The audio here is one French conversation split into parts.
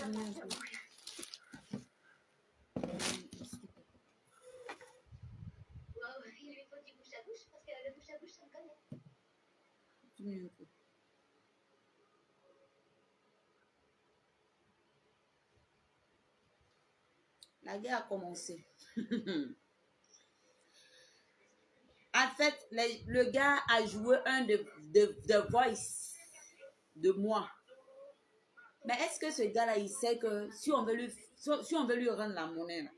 Il lui faut du bouche à bouche parce que le bouche à bouche, ça me connaît. La guerre a commencé. En fait, le gars a joué un de Voice de moi. Mais est-ce que ce gars-là, il sait que si on veut lui rendre la monnaie, là,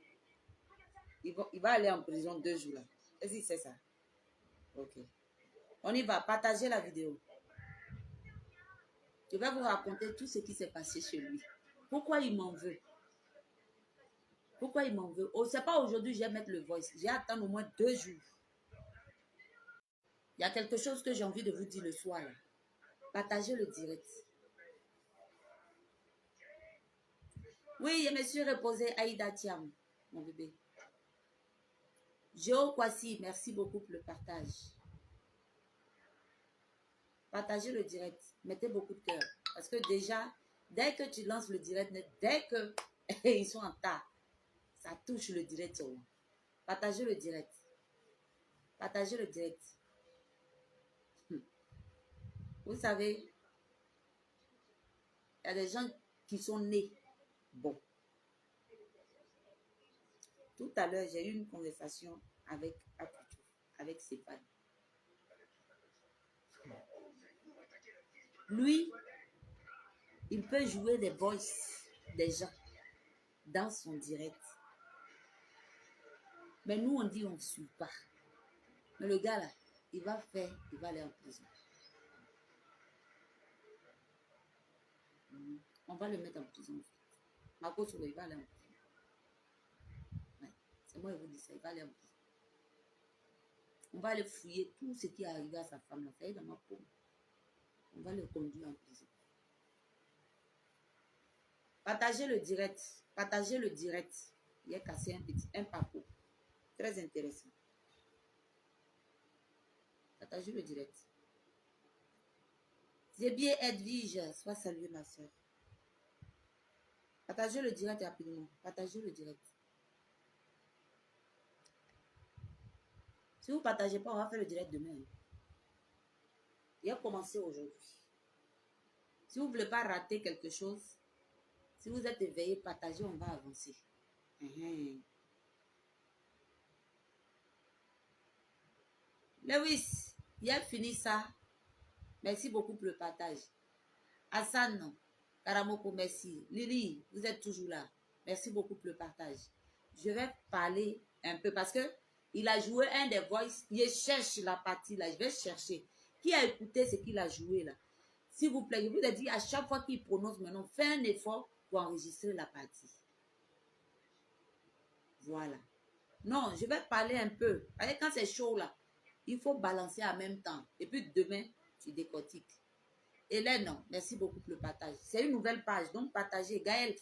il va aller en prison 2 jours là. Est-ce qu'il sait ça? Ok. On y va, partager la vidéo. Je vais vous raconter tout ce qui s'est passé chez lui. Pourquoi il m'en veut? Pourquoi il m'en veut? Oh, c'est pas aujourd'hui, je vais mettre le voice. J'ai attendu au moins 2 jours. Il y a quelque chose que j'ai envie de vous dire le soir là. Partagez le direct. Oui, je me suis reposée, Aïda Thiam, mon bébé. Jo Kwasi, merci beaucoup pour le partage. Partagez le direct. Mettez beaucoup de cœur. Parce que déjà, dès que tu lances le direct, dès que ils sont en tas, ça touche le direct. Partagez le direct. Partagez le direct. Vous savez, il y a des gens qui sont nés bons. Tout à l'heure, j'ai eu une conversation avec Stéphane. Lui, il peut jouer des voices des gens dans son direct. Mais nous, on dit on ne suit pas. Mais le gars là, il va aller en prison. On va le mettre en prison. Marco Solo, il va aller en prison. Ouais. C'est moi qui vous dis ça, il va aller en prison. On va aller fouiller tout ce qui est arrivé à sa femme. Ça est dans ma peau. On va le conduire en prison. Partagez le direct. Partagez le direct. Il a cassé un papo. Très intéressant. Partagez le direct. C'est bien Edwige. Sois saluée, ma soeur. Partagez le direct rapidement. Partagez le direct. Si vous ne partagez pas, on va faire le direct demain. Il a commencé aujourd'hui. Si vous ne voulez pas rater quelque chose, si vous êtes éveillé, partagez, on va avancer. Lewis, il a fini ça. Merci beaucoup pour le partage. Hassan, Karamoko, merci. Lily, vous êtes toujours là. Merci beaucoup pour le partage. Je vais parler un peu parce que il a joué un des voices. Je cherche la partie là. Je vais chercher. Qui a écouté ce qu'il a joué là? S'il vous plaît, je vous ai dit à chaque fois qu'il prononce mon nom, fais un effort pour enregistrer la partie. Voilà. Non, je vais parler un peu. Quand c'est chaud là, il faut balancer en même temps. Et puis demain, tu décortiques. Hélène, non, merci beaucoup pour le partage. C'est une nouvelle page, donc partagez. Gaël,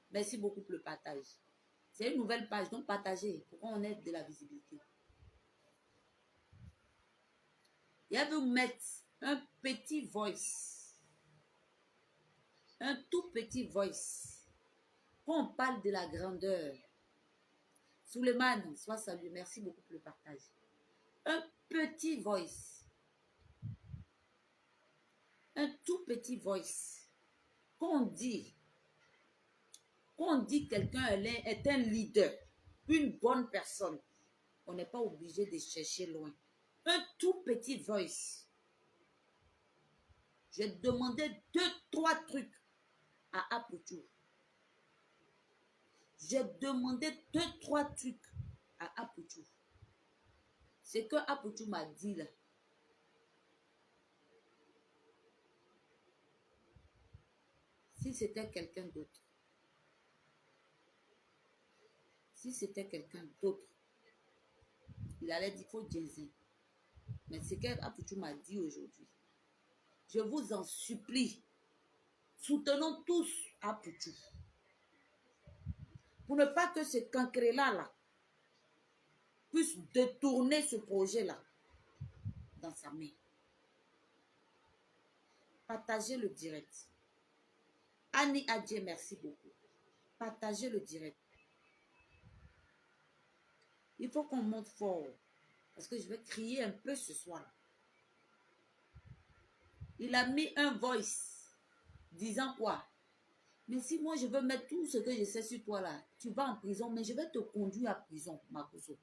merci beaucoup pour le partage. C'est une nouvelle page, donc partagez pour qu'on ait de la visibilité. Il y a vous mettre un petit voice. Un tout petit voice. Quand on parle de la grandeur. Suleiman, sois salué. Merci beaucoup pour le partage. Un petit voice. Un tout petit voice. Quand on dit quelqu'un est un leader, une bonne personne, on n'est pas obligé de chercher loin. Un tout petit voice. J'ai demandé 2-3 trucs à Apoutou. J'ai demandé 2-3 trucs à Apoutou. Ce que Apoutou m'a dit là. Si c'était quelqu'un d'autre. Si c'était quelqu'un d'autre. Il allait dire, il faut Jésus. Mais ce qu'Apoutou m'a dit aujourd'hui. Je vous en supplie. Soutenons tous Apoutou. Pour ne pas que ce cancre-là puisse détourner ce projet-là dans sa main. Partagez le direct. Annie Adje, merci beaucoup. Partagez le direct. Il faut qu'on monte fort. Parce que je vais crier un peu ce soir. Il a mis un voice disant quoi? Mais si moi je veux mettre tout ce que je sais sur toi là, tu vas en prison, mais je vais te conduire à prison, Makoso.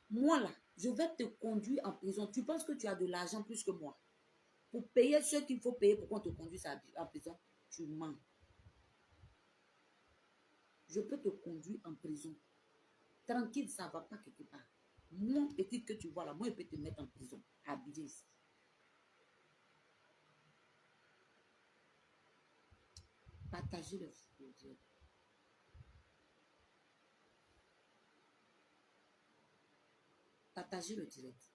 Moi là, je vais te conduire en prison. Tu penses que tu as de l'argent plus que moi? Pour payer ce qu'il faut payer pour qu'on te conduise en prison, tu mens. Je peux te conduire en prison. Tranquille, ça ne va pas quelque part. Mon petit que tu vois là, moi je peux te mettre en prison, habillé ici. Partagez le direct. Partagez le direct.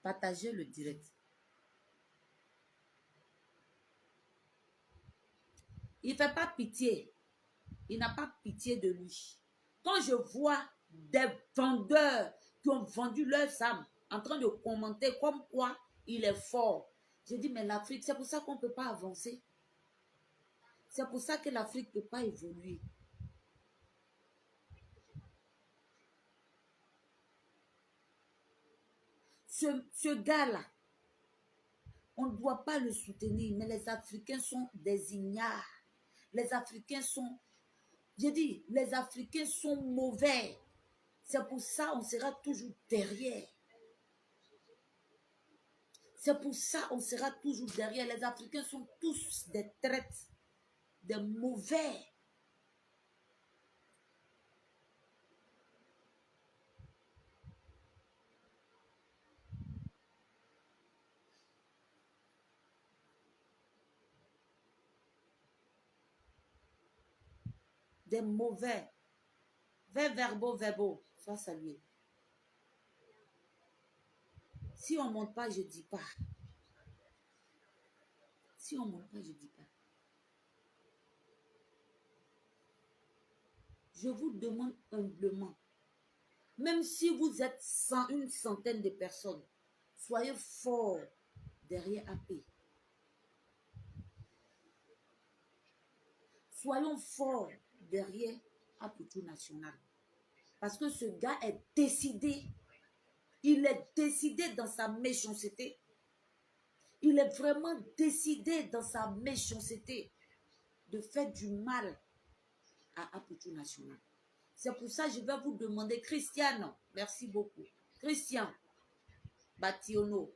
Partagez le direct. Il ne fait pas pitié. Il n'a pas pitié de lui. Quand je vois des vendeurs qui ont vendu leurs âmes en train de commenter comme quoi il est fort, je dis, mais l'Afrique, c'est pour ça qu'on ne peut pas avancer. C'est pour ça que l'Afrique ne peut pas évoluer. Ce gars-là, on ne doit pas le soutenir, mais les Africains sont des ignares. Les Africains sont, j'ai dit, les Africains sont mauvais. C'est pour ça qu'on sera toujours derrière. C'est pour ça qu'on sera toujours derrière. Les Africains sont tous des traites, des mauvais. Des mauvais. Verbo, sois salué. Si on ne monte pas, je ne dis pas. Si on ne monte pas, je ne dis pas. Je vous demande humblement, même si vous êtes une centaine de personnes, soyez forts derrière AP. Soyons forts derrière Aputu National. Parce que ce gars est décidé. Il est décidé dans sa méchanceté. Il est vraiment décidé dans sa méchanceté de faire du mal à Aputu National. C'est pour ça que je vais vous demander, Christiane, merci beaucoup. Christian Bationo,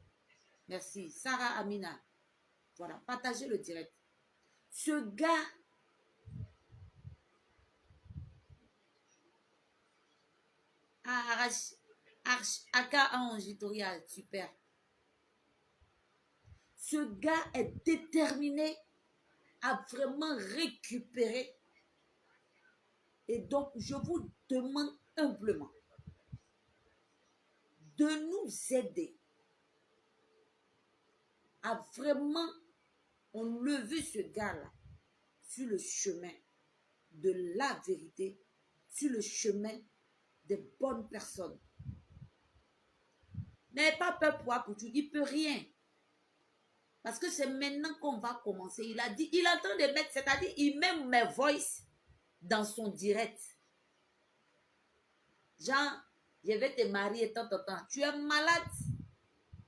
merci. Sarah Amina, voilà, partagez le direct. Ce gars Aka Angitoria, super. Ce gars est déterminé à vraiment récupérer. Et donc, je vous demande humblement de nous aider à vraiment enlever ce gars-là sur le chemin de la vérité, sur le chemin des bonnes personnes. N'ayez pas peur pour Aputu, il ne peut rien. Parce que c'est maintenant qu'on va commencer. Il a dit, il est en train de mettre, c'est-à-dire, il met mes voice dans son direct. Genre, je vais te marier, tant. Tu es malade.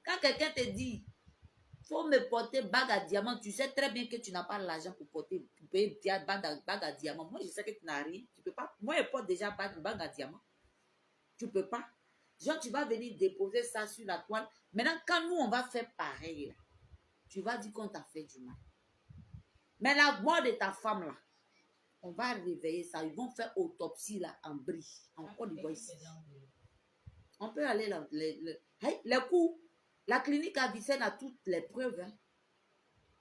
Quand quelqu'un te dit, faut me porter bague à diamant, tu sais très bien que tu n'as pas l'argent pour porter, pour payer bague à diamant. Moi, je sais que tu n'as rien. Tu peux pas. Moi, je porte déjà bague à diamant. Tu peux pas. Genre, tu vas venir déposer ça sur la toile. Maintenant, quand nous, on va faire pareil, là, tu vas dire qu'on t'a fait du mal. Mais la mort de ta femme, là, on va réveiller ça. Ils vont faire autopsie, là, en Brie. En Côte d'Ivoire ici. On peut aller là. Les coups, la clinique à Vicenne a toutes les preuves. Hein.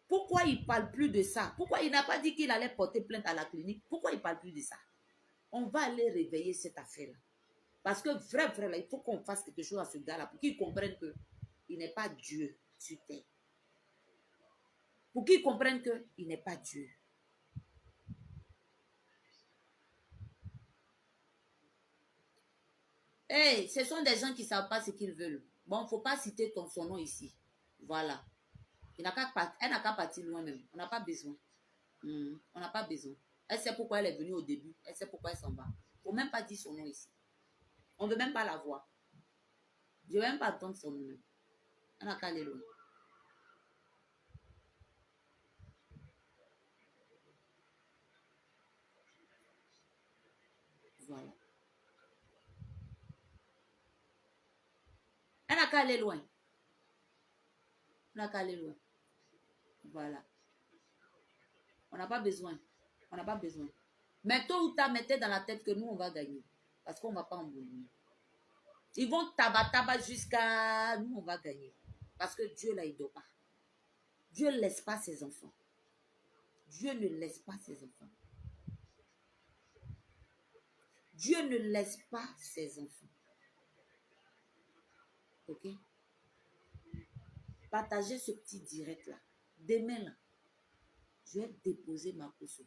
Pourquoi il ne parle plus de ça? Pourquoi il n'a pas dit qu'il allait porter plainte à la clinique? Pourquoi il ne parle plus de ça? On va aller réveiller cette affaire-là. Parce que vrai, là, il faut qu'on fasse quelque chose à ce gars-là pour qu'il comprenne qu'il n'est pas Dieu sur terre. Pour qu'il comprenne qu'il n'est pas Dieu. Hey, ce sont des gens qui ne savent pas ce qu'ils veulent. Bon, il ne faut pas citer son nom ici. Voilà. Elle n'a qu'à partir loin même. On n'a pas besoin. On n'a pas besoin. Elle sait pourquoi elle est venue au début. Elle sait pourquoi elle s'en va. Il ne faut même pas dire son nom ici. On ne veut même pas la voir. Je ne vais même pas attendre son nom. Elle n'a qu'à aller loin. Voilà. Elle n'a qu'à aller loin. Elle n'a qu'à aller loin. Voilà. On n'a pas besoin. On n'a pas besoin. Mais tôt ou tard, mettez dans la tête que nous, on va gagner. Parce qu'on ne va pas en embrouiller. Ils vont tabac jusqu'à nous, on va gagner. Parce que Dieu, là, il ne dort pas. Dieu ne laisse pas ses enfants. Dieu ne laisse pas ses enfants. Dieu ne laisse pas ses enfants. Ok? Partagez ce petit direct-là. Demain, là, je vais déposer ma caution.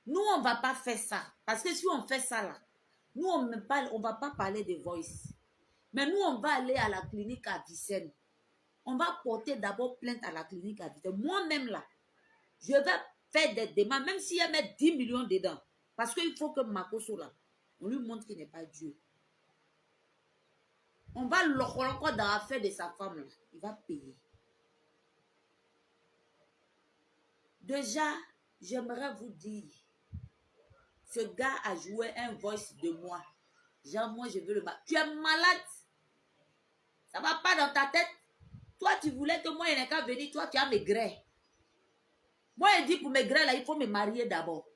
Nous, on ne va pas faire ça. Parce que si on fait ça, là, nous, on ne va pas parler de voice. Mais nous, on va aller à la clinique à Vicenne. On va porter d'abord plainte à la clinique à Vicenne. Moi-même, là, je vais faire des demandes, même si elle met 10 millions dedans. Parce qu'il faut que Makoso, là, on lui montre qu'il n'est pas Dieu. On va encore dans l'affaire de sa femme, là. Il va payer. Déjà, j'aimerais vous dire, ce gars a joué un voice de moi. Genre, moi, je veux le battre. Tu es malade. Ça ne va pas dans ta tête. Toi, tu voulais que moi, il n'est qu'à venir. Toi, tu as maigret. Moi, il dit pour maigret, là, il faut me marier d'abord.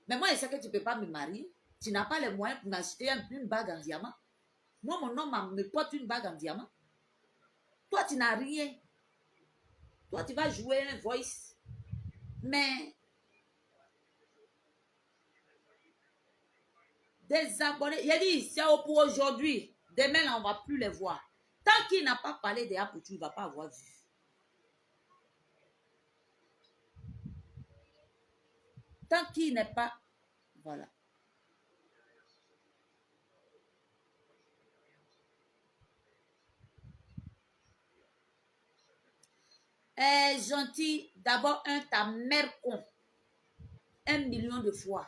Mais moi, je sais que tu ne peux pas me marier. Tu n'as pas les moyens pour m'acheter une bague en diamant. Moi, mon homme me porte une bague en diamant. Toi, tu n'as rien. Toi, tu vas jouer un voice. Mais des abonnés, il a dit, c'est pour aujourd'hui. Demain, là, on ne va plus les voir. Tant qu'il n'a pas parlé de Apoutou, il ne va pas avoir vu. Tant qu'il n'est pas... Voilà. Gentil, d'abord, ta mère con. 1 million de fois.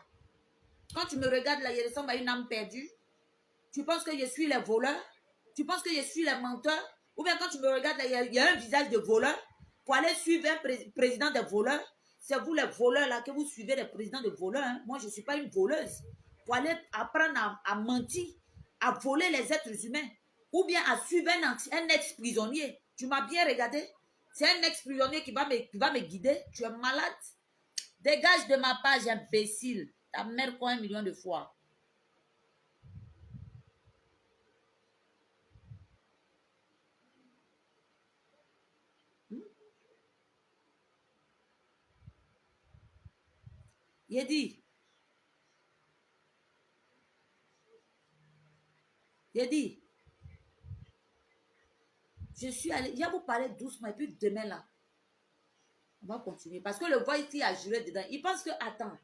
Quand tu me regardes là, il ressemble à une âme perdue. Tu penses que je suis les voleurs? Tu penses que je suis les menteurs? Ou bien quand tu me regardes là, il y a un visage de voleur. Pour aller suivre un président des voleurs, c'est vous les voleurs là que vous suivez les présidents de voleurs. Hein? Moi, je ne suis pas une voleuse. Pour aller apprendre à mentir, à voler les êtres humains. Ou bien à suivre un ex-prisonnier. Tu m'as bien regardé? C'est un ex-prisonnier qui va me guider. Tu es malade. Dégage de ma page, imbécile. Ta mère quoi 1 million de fois. Il dit, je suis allé, il va vous parler doucement et puis demain là, on va continuer. Parce que le voice qui a juré dedans, il pense que, attends,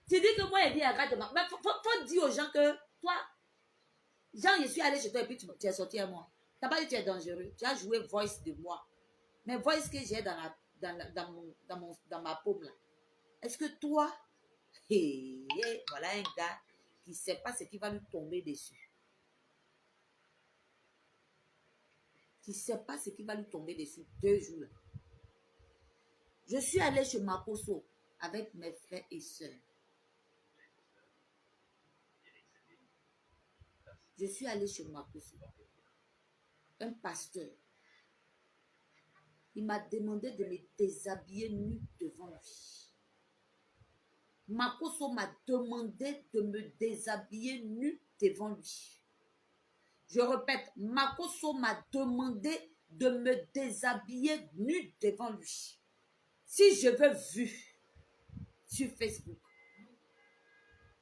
tu dis que moi, il dit, arrête de ma... Mais faut dire aux gens que, toi, Jean, je suis allé chez toi et puis tu es sorti à moi. Tu n'as pas dit que tu es dangereux. Tu as joué voice de moi. Mais voice que j'ai dans ma paume là. Est-ce que toi, voilà un gars qui ne sait pas ce qui va lui tomber dessus. Qui ne sait pas ce qui va lui tomber dessus 2 jours là. Je suis allée chez Makoso avec mes frères et sœurs. Je suis allée chez Makoso. Un pasteur. Il m'a demandé de me déshabiller nu devant lui. Makoso m'a demandé de me déshabiller nu devant lui. Je répète, Makoso m'a demandé de me déshabiller nu devant lui. Si je veux vu sur Facebook,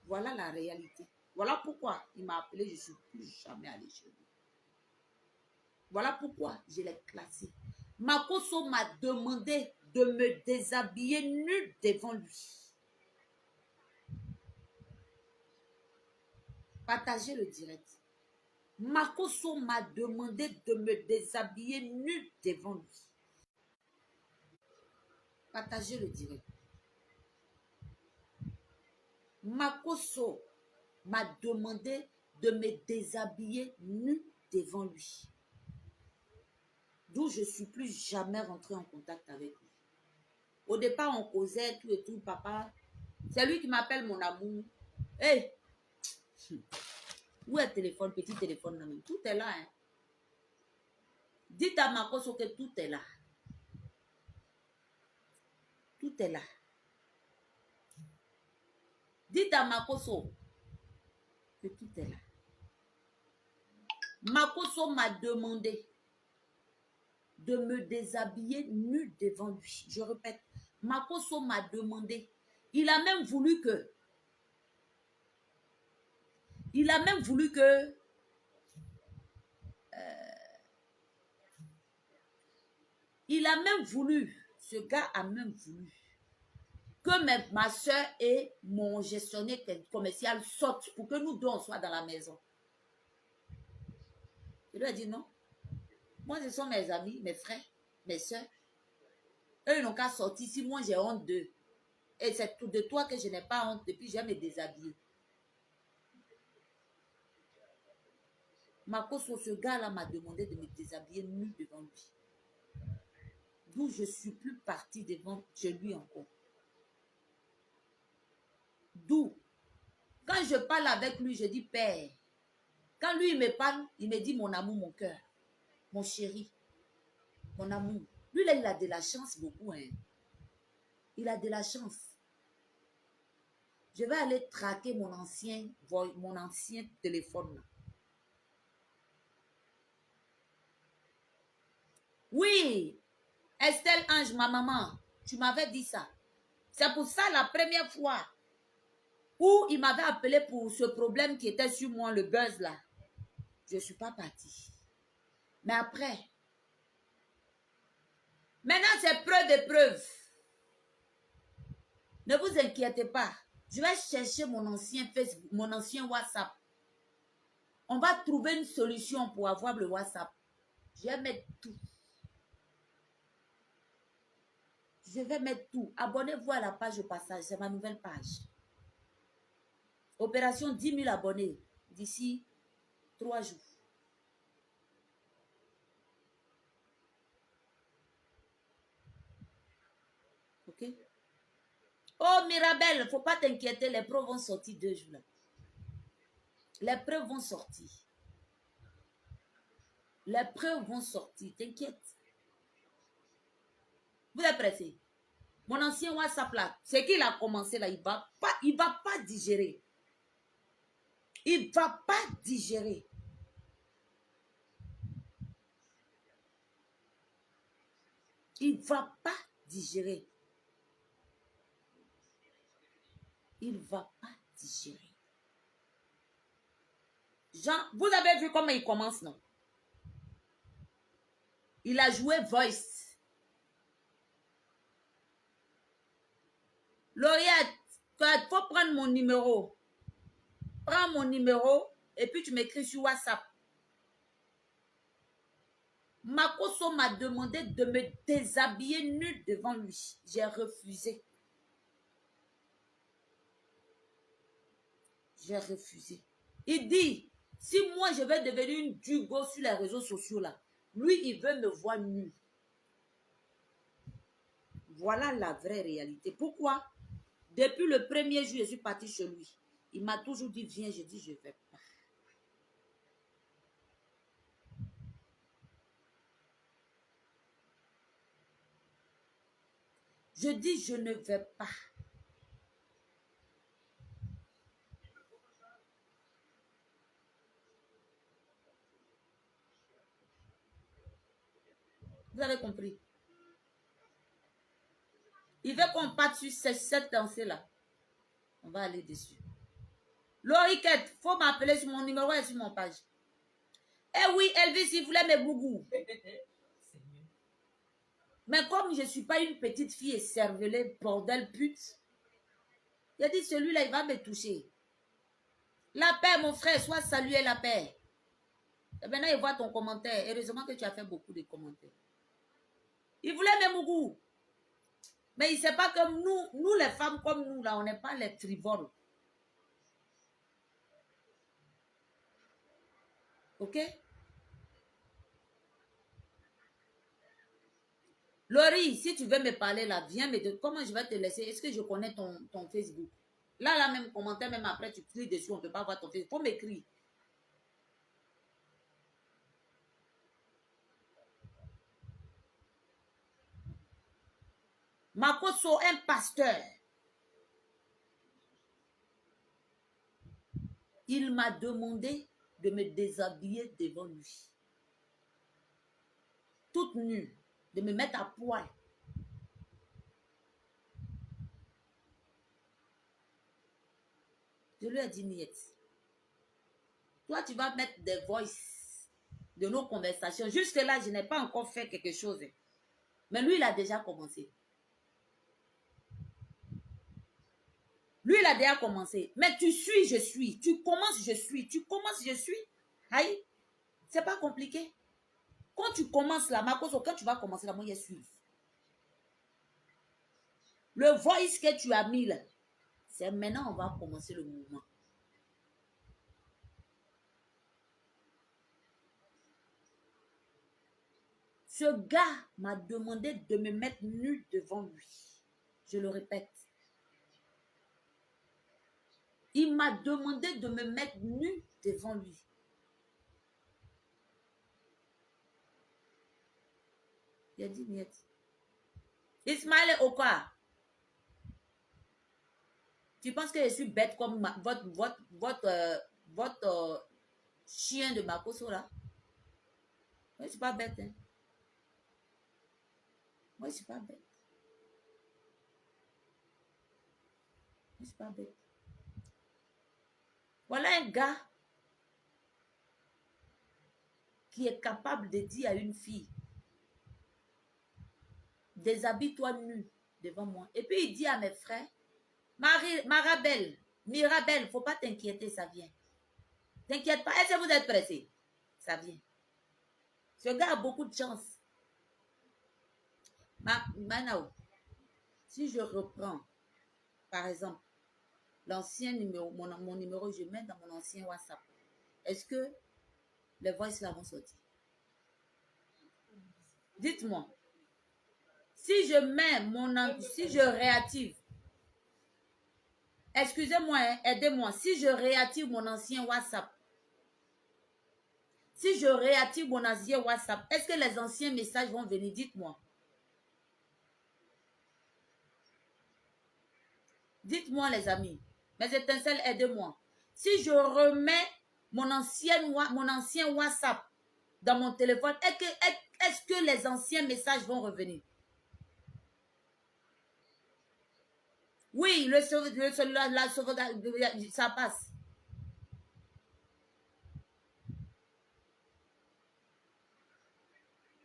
voilà la réalité. Voilà pourquoi il m'a appelé, je ne suis plus jamais allé chez lui. Voilà pourquoi je l'ai classé. Makoso m'a demandé de me déshabiller nu devant lui. Partagez le direct. Makoso m'a demandé de me déshabiller nu devant lui. Partagez le direct. Makoso m'a demandé de me déshabiller nu devant lui. D'où je ne suis plus jamais rentrée en contact avec lui. Au départ, on causait tout et tout, papa. C'est lui qui m'appelle mon amour. Hey! Où est le téléphone, petit téléphone là même? Tout est là. Hein? Dites à Makoso que tout est là. Tout est là. Dites à Makoso que tout est là. Makoso m'a demandé de me déshabiller nu devant lui. Je répète, Makoso m'a demandé. Il a même voulu que ce gars a même voulu que ma soeur et mon gestionnaire commercial sortent pour que nous deux on soit dans la maison. Je lui ai dit non. Moi, ce sont mes amis, mes frères, mes soeurs. Eux, ils n'ont qu'à sortir. Si moi, j'ai honte d'eux. Et c'est tout de toi que je n'ai pas honte. Depuis, j'aime me déshabiller. Makoso, ce gars-là m'a demandé de me déshabiller nu devant lui. D'où je ne suis plus partie devant chez lui encore. D'où, quand je parle avec lui, je dis père. Quand lui, il me parle, il me dit mon amour, mon cœur, mon chéri, mon amour. Lui, là, il a de la chance beaucoup. Hein. Il a de la chance. Je vais aller traquer mon ancien téléphone. Là. Oui, Estelle Ange, ma maman, tu m'avais dit ça. C'est pour ça la première fois où il m'avait appelé pour ce problème qui était sur moi, le buzz là. Je ne suis pas partie. Mais après, maintenant c'est preuve de preuve. Ne vous inquiétez pas. Je vais chercher mon ancien Facebook, mon ancien WhatsApp. On va trouver une solution pour avoir le WhatsApp. Je vais mettre tout. Je vais mettre tout. Abonnez-vous à la page au passage. C'est ma nouvelle page. Opération 10 000 abonnés d'ici 3 jours. Ok? Oh, Mirabel, il ne faut pas t'inquiéter. Les preuves vont sortir 2 jours. Là. Les preuves vont sortir. Les preuves vont sortir. T'inquiète. Vous êtes pressés? Mon ancien WhatsApp là, c'est qu'il a commencé là, il va pas digérer. Il va pas digérer. Il va pas digérer. Il va pas digérer. Jean, vous avez vu comment il commence, non? Il a joué Voice. Lauriette, il faut prendre mon numéro. Prends mon numéro et puis tu m'écris sur WhatsApp. Makoso m'a demandé de me déshabiller nu devant lui. J'ai refusé. J'ai refusé. Il dit, si moi je vais devenir une dugo sur les réseaux sociaux là, lui il veut me voir nu. Voilà la vraie réalité. Pourquoi? Depuis le premier jour, je suis partie chez lui. Il m'a toujours dit, viens, je dis, je ne vais pas. Je dis, je ne vais pas. Vous avez compris? Il veut qu'on parte sur cette dansée-là. On va aller dessus. Loriquette, il faut m'appeler sur mon numéro et sur mon page. Eh oui, Elvis, il voulait mes bougous. Mais comme je ne suis pas une petite fille écervelée, bordel, pute, il a dit, celui-là, il va me toucher. La paix, mon frère, soit salué la paix. Et maintenant, il voit ton commentaire. Heureusement que tu as fait beaucoup de commentaires. Il voulait même goût. Mais il ne sait pas que nous, les femmes comme nous, là, on n'est pas les frivoles. OK? Laurie, si tu veux me parler là, viens me dire comment je vais te laisser. Est-ce que je connais ton Facebook? Là, même commentaire, même après, tu cliques dessus, on ne peut pas voir ton Facebook. Il faut m'écrire. Makoso, un pasteur. Il m'a demandé de me déshabiller devant lui. Toute nue. De me mettre à poil. Je lui ai dit, Niet. Toi, tu vas mettre des voices de nos conversations. Jusque-là, je n'ai pas encore fait quelque chose. Mais lui, il a déjà commencé. Lui, il a déjà commencé. Mais tu suis, je suis. Tu commences, je suis. Tu commences, je suis. Aïe, c'est pas compliqué. Quand tu commences là, Makoso, quand tu vas commencer là, moi, je suis. Le voice que tu as mis là, c'est maintenant on va commencer le mouvement. Ce gars m'a demandé de me mettre nu devant lui. Je le répète. Il m'a demandé de me mettre nu devant lui. Il a dit, Niet. Ismaël Oka. Tu penses que je suis bête comme votre chien de Makoso là? Moi, je ne suis pas bête. Hein? Moi, je ne suis pas bête. Je ne suis pas bête. Voilà un gars qui est capable de dire à une fille, déshabille-toi nu devant moi. Et puis il dit à mes frères, Mirabelle, il ne faut pas t'inquiéter, ça vient. T'inquiète pas, est-ce que vous êtes pressés? Ça vient. Ce gars a beaucoup de chance. Maintenant, si je reprends, par exemple, l'ancien numéro, mon numéro, je mets dans mon ancien WhatsApp. Est-ce que les voices là vont sortir? Dites-moi. Si je mets si je réactive, excusez-moi, hein, aidez-moi. Si je réactive mon ancien WhatsApp, est-ce que les anciens messages vont venir? Dites-moi. Dites-moi, les amis. Mes étincelles, aidez-moi. Si je remets mon ancien WhatsApp dans mon téléphone, est-ce que les anciens messages vont revenir? Oui, la sauvegarde, ça passe.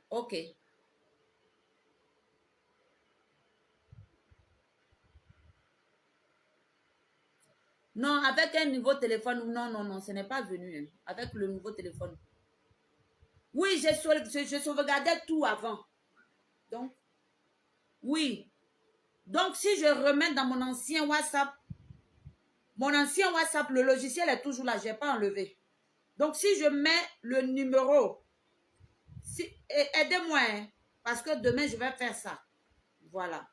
OK. Non, avec un nouveau téléphone, non, ce n'est pas venu. Hein, avec le nouveau téléphone. Oui, je sauvegardais tout avant. Donc, oui. Donc, si je remets dans mon ancien WhatsApp, le logiciel est toujours là, je n'ai pas enlevé. Donc, si je mets le numéro, aidez-moi, hein, parce que demain, je vais faire ça. Voilà.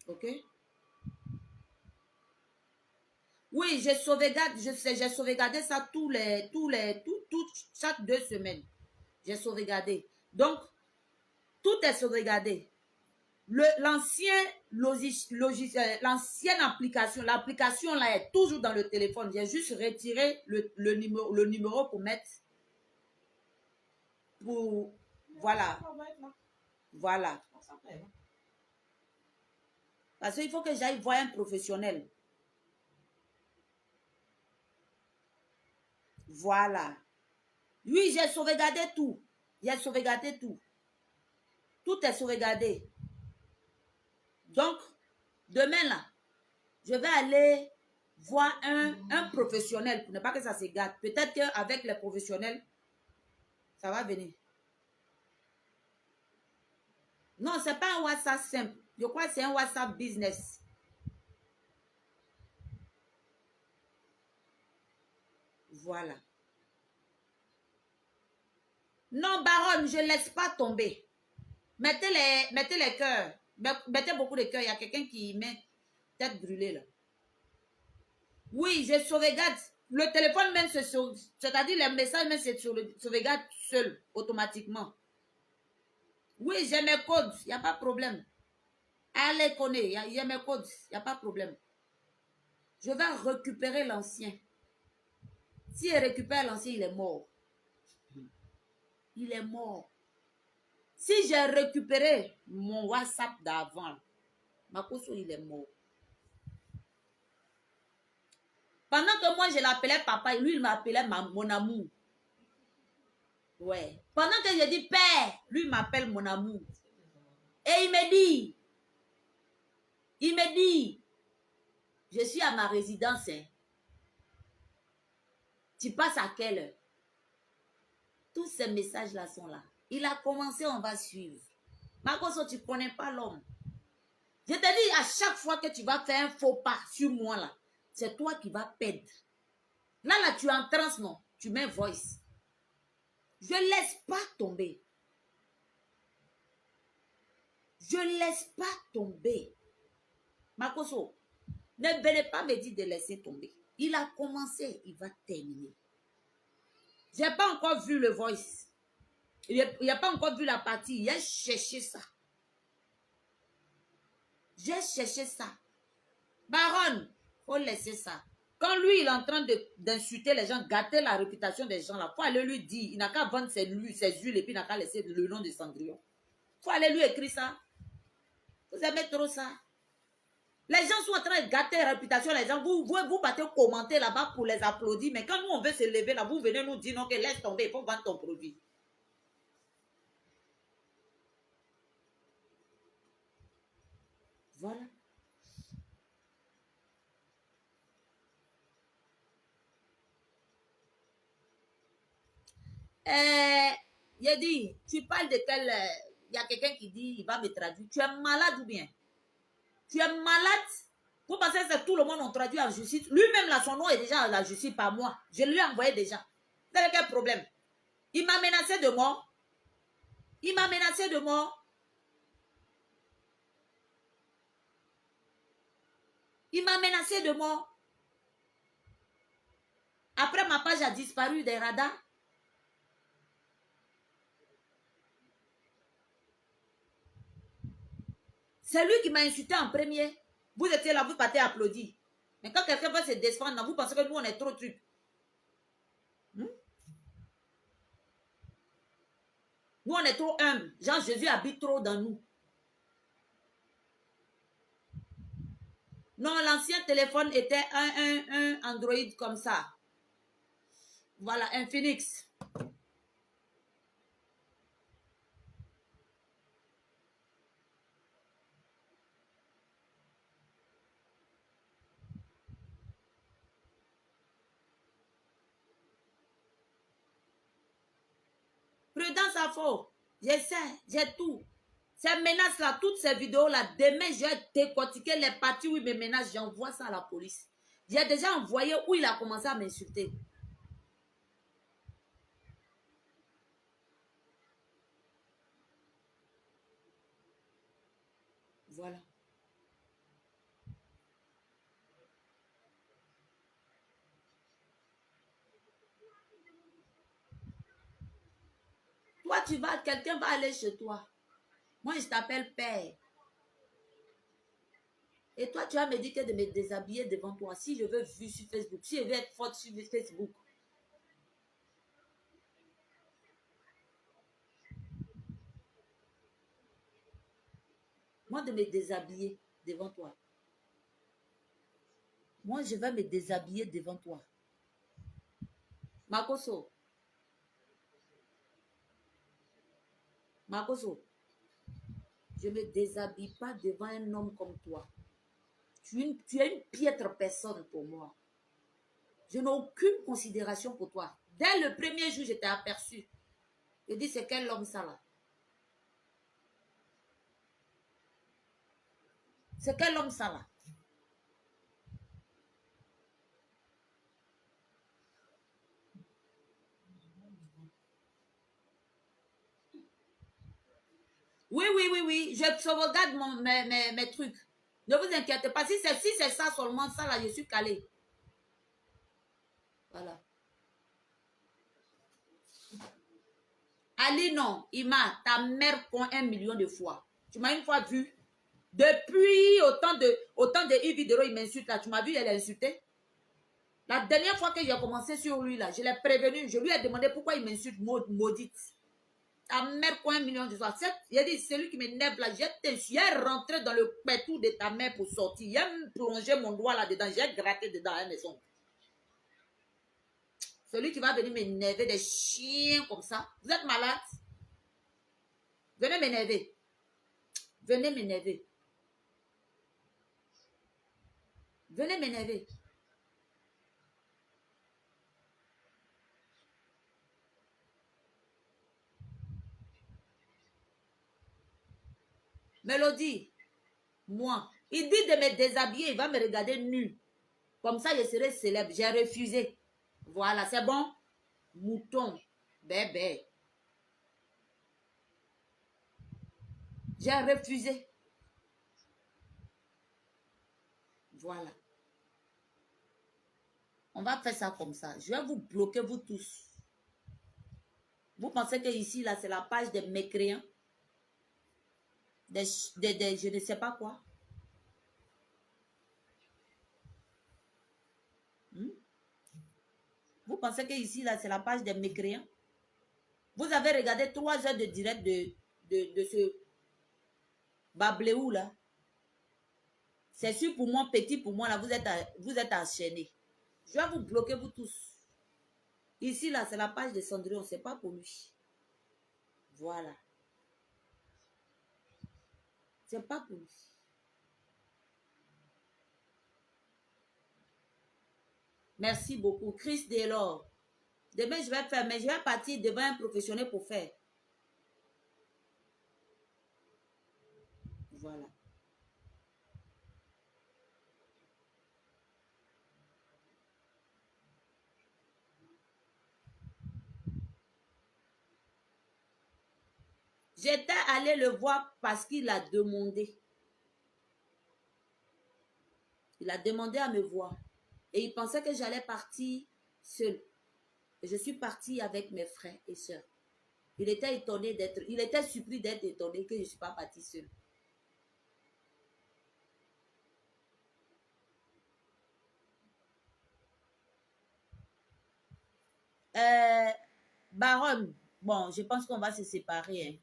OK? Oui, j'ai sauvegardé ça chaque 2 semaines. J'ai sauvegardé. Donc, tout est sauvegardé. L'ancienne application, l'application là est toujours dans le téléphone. J'ai juste retiré le numéro pour mettre. Voilà. Voilà. Parce qu'il faut que j'aille voir un professionnel. Voilà. Oui, j'ai sauvegardé tout. J'ai sauvegardé tout. Tout est sauvegardé. Donc, demain là, Je vais aller voir un professionnel pour ne pas que ça se gâte. Peut-être qu'avec les professionnels, ça va venir. Non, ce n'est pas un WhatsApp simple. Je crois que c'est un WhatsApp business. Voilà. Non, baronne, je ne laisse pas tomber. Mettez les cœurs. Mettez beaucoup de cœurs. Il y a quelqu'un qui met tête brûlée là. Oui, je sauvegarde. Le téléphone même, c'est-à-dire les messages même se sauvegarde seul, automatiquement. Oui, j'ai mes codes. Il n'y a pas de problème. Allez, connaît. Il y a mes codes. Il n'y a pas de problème. Je vais récupérer l'ancien. S'il récupère l'ancien, il est mort. Il est mort. Si j'ai récupéré mon WhatsApp d'avant, Makoso, il est mort. Pendant que moi, je l'appelais papa, lui, il m'appelait mon amour. Ouais. Pendant que je dis père, lui, il m'appelle mon amour. Et il me dit, je suis à ma résidence. Hein. Tu passes à quelle heure? Tous ces messages-là sont là. Il a commencé, on va suivre. Makoso, tu ne connais pas l'homme. Je te dis, à chaque fois que tu vas faire un faux pas sur moi, là, c'est toi qui vas perdre. Là, tu es en transe, non? Tu mets voice. Je ne laisse pas tomber. Je ne laisse pas tomber. Makoso, ne venez pas me dire de laisser tomber. Il a commencé, il va terminer. Je n'ai pas encore vu le voice. Il n'a pas encore vu la partie. J'ai cherché ça. J'ai cherché ça. Baronne, il faut laisser ça. Quand lui, il est en train d'insulter les gens, gâter la réputation des gens, il faut aller lui dire, il n'a qu'à vendre ses huiles et puis il n'a qu'à laisser le nom de Cendrillon. Il faut aller lui écrire ça. Vous aimez trop ça. Les gens sont en train de gâter la réputation, les gens, vous partez commenter là-bas pour les applaudir, mais quand nous, on veut se lever là, vous venez nous dire non, que laisse tomber, il faut vendre ton produit. Voilà. Il a dit, tu parles de quel... Il y a quelqu'un qui dit, il va me traduire. Tu es malade ou bien? Tu es malade? Vous pensez que tout le monde a traduit en justice? Lui-même, là, son nom est déjà à la justice par moi. Je lui ai envoyé déjà. Vous avez quel problème? Il m'a menacé de mort. Il m'a menacé de mort. Il m'a menacé de mort. Après, ma page a disparu des radars. C'est lui qui m'a insulté en premier. Vous étiez là, vous partez applaudir. Mais quand quelqu'un va se défendre, vous pensez que nous, on est trop trucs. Nous, on est trop humbles. Jean Jésus habite trop dans nous. Non, l'ancien téléphone était un Android comme ça. Voilà, un Phoenix. Prudence à faux. Je sais, j'ai tout. Ces menaces-là, toutes ces vidéos-là, demain, je vais décortiquer les parties où il me menace. J'envoie ça à la police. J'ai déjà envoyé où il a commencé à m'insulter. Voilà. Toi, quelqu'un va aller chez toi. Moi, je t'appelle père. Et toi, tu vas me dire que de me déshabiller devant toi. Si je veux vue sur Facebook, si je veux être forte sur Facebook. Moi, de me déshabiller devant toi. Moi, je vais me déshabiller devant toi. Makoso. Makoso. Je ne me déshabille pas devant un homme comme toi. Tu es une piètre personne pour moi. Je n'ai aucune considération pour toi. Dès le premier jour, je t'ai aperçu. Je dis, c'est quel homme ça là? C'est quel homme ça là? Oui, oui, oui, oui. Je sauvegarde mes trucs. Ne vous inquiétez pas. Si c'est ça seulement, ça là, je suis calé. Voilà. Ali, non. Ima, ta mère prend 1 million de fois. Tu m'as une fois vu. Depuis autant de vidéos, il m'insulte là. Tu m'as vu, elle a insulté. La dernière fois que j'ai commencé sur lui là, je l'ai prévenu. Je lui ai demandé pourquoi il m'insulte maudite. Ta mère prend 1 million de fois. J'ai dit, celui qui m'énerve là, j'ai rentré dans le pétou de ta mère pour sortir. J'ai plongé mon doigt là-dedans. J'ai gratté dedans à la maison. Celui qui va venir m'énerver des chiens comme ça. Vous êtes malade? Venez m'énerver. Venez m'énerver. Venez m'énerver. Mélodie, moi, il dit de me déshabiller, il va me regarder nu. Comme ça, je serai célèbre. J'ai refusé. Voilà, c'est bon? Mouton, bébé. J'ai refusé. Voilà. On va faire ça comme ça. Je vais vous bloquer, vous tous. Vous pensez que ici, là, c'est la page des mécréants? Je ne sais pas quoi. Vous pensez que ici, là, c'est la page des mécréants? Vous avez regardé 3 heures de direct de ce Babléou, là. C'est sûr pour moi, petit pour moi, là, vous êtes enchaînés. Je vais vous bloquer, vous tous. Ici, là, c'est la page de Cendrillon, c'est pas pour lui. Voilà. C'est pas pour lui. Merci beaucoup. Chris Delors. Demain, je vais faire, mais je vais partir devant un professionnel pour faire. Voilà. J'étais allé le voir parce qu'il a demandé. Il a demandé à me voir. Et il pensait que j'allais partir seul. Et je suis partie avec mes frères et sœurs. Il était surpris d'être étonné que je ne suis pas partie seule. Baronne, bon, je pense qu'on va se séparer. Hein.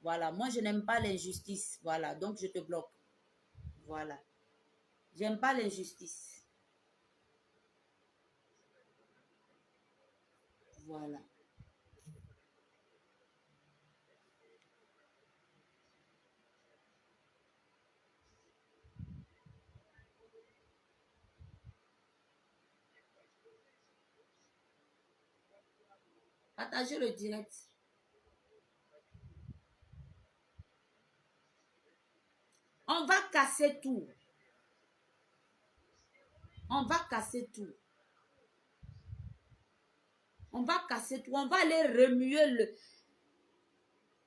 Voilà, moi je n'aime pas l'injustice. Voilà, donc je te bloque. Voilà. J'aime pas l'injustice. Voilà. Partagez le direct. On va casser tout. On va casser tout. On va casser tout. On va aller remuer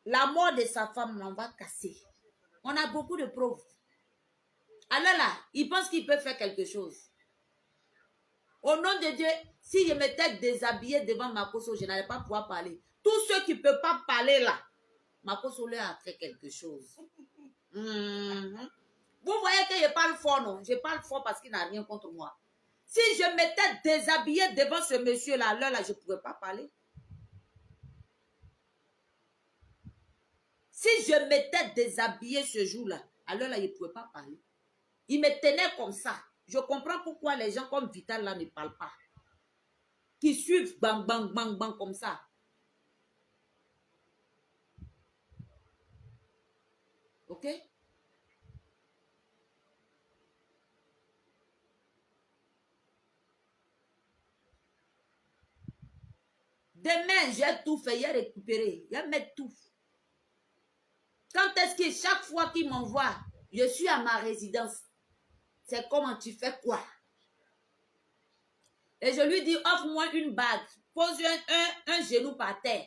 la mort de sa femme. On va casser. On a beaucoup de preuves. Alors là, il pense qu'il peut faire quelque chose. Au nom de Dieu, si je m'étais déshabillée devant Makoso, je n'allais pas pouvoir parler. Tous ceux qui ne peuvent pas parler là, Makoso leur a fait quelque chose. Vous voyez que je parle fort, non? Je parle fort parce qu'il n'a rien contre moi. Si je m'étais déshabillée devant ce monsieur-là, là, je ne pouvais pas parler. Si je m'étais déshabillée ce jour-là, alors là, il ne pouvait pas parler. Il me tenait comme ça. Je comprends pourquoi les gens comme Vital là ne parlent pas. Qui suivent bang, bang, bang, bang comme ça. Ok? Demain, j'ai tout fait, j'ai récupéré, j'ai mis tout. Quand est-ce que chaque fois qu'il m'envoie, je suis à ma résidence, c'est comment tu fais quoi? Et je lui dis, offre-moi une bague, pose un genou par terre,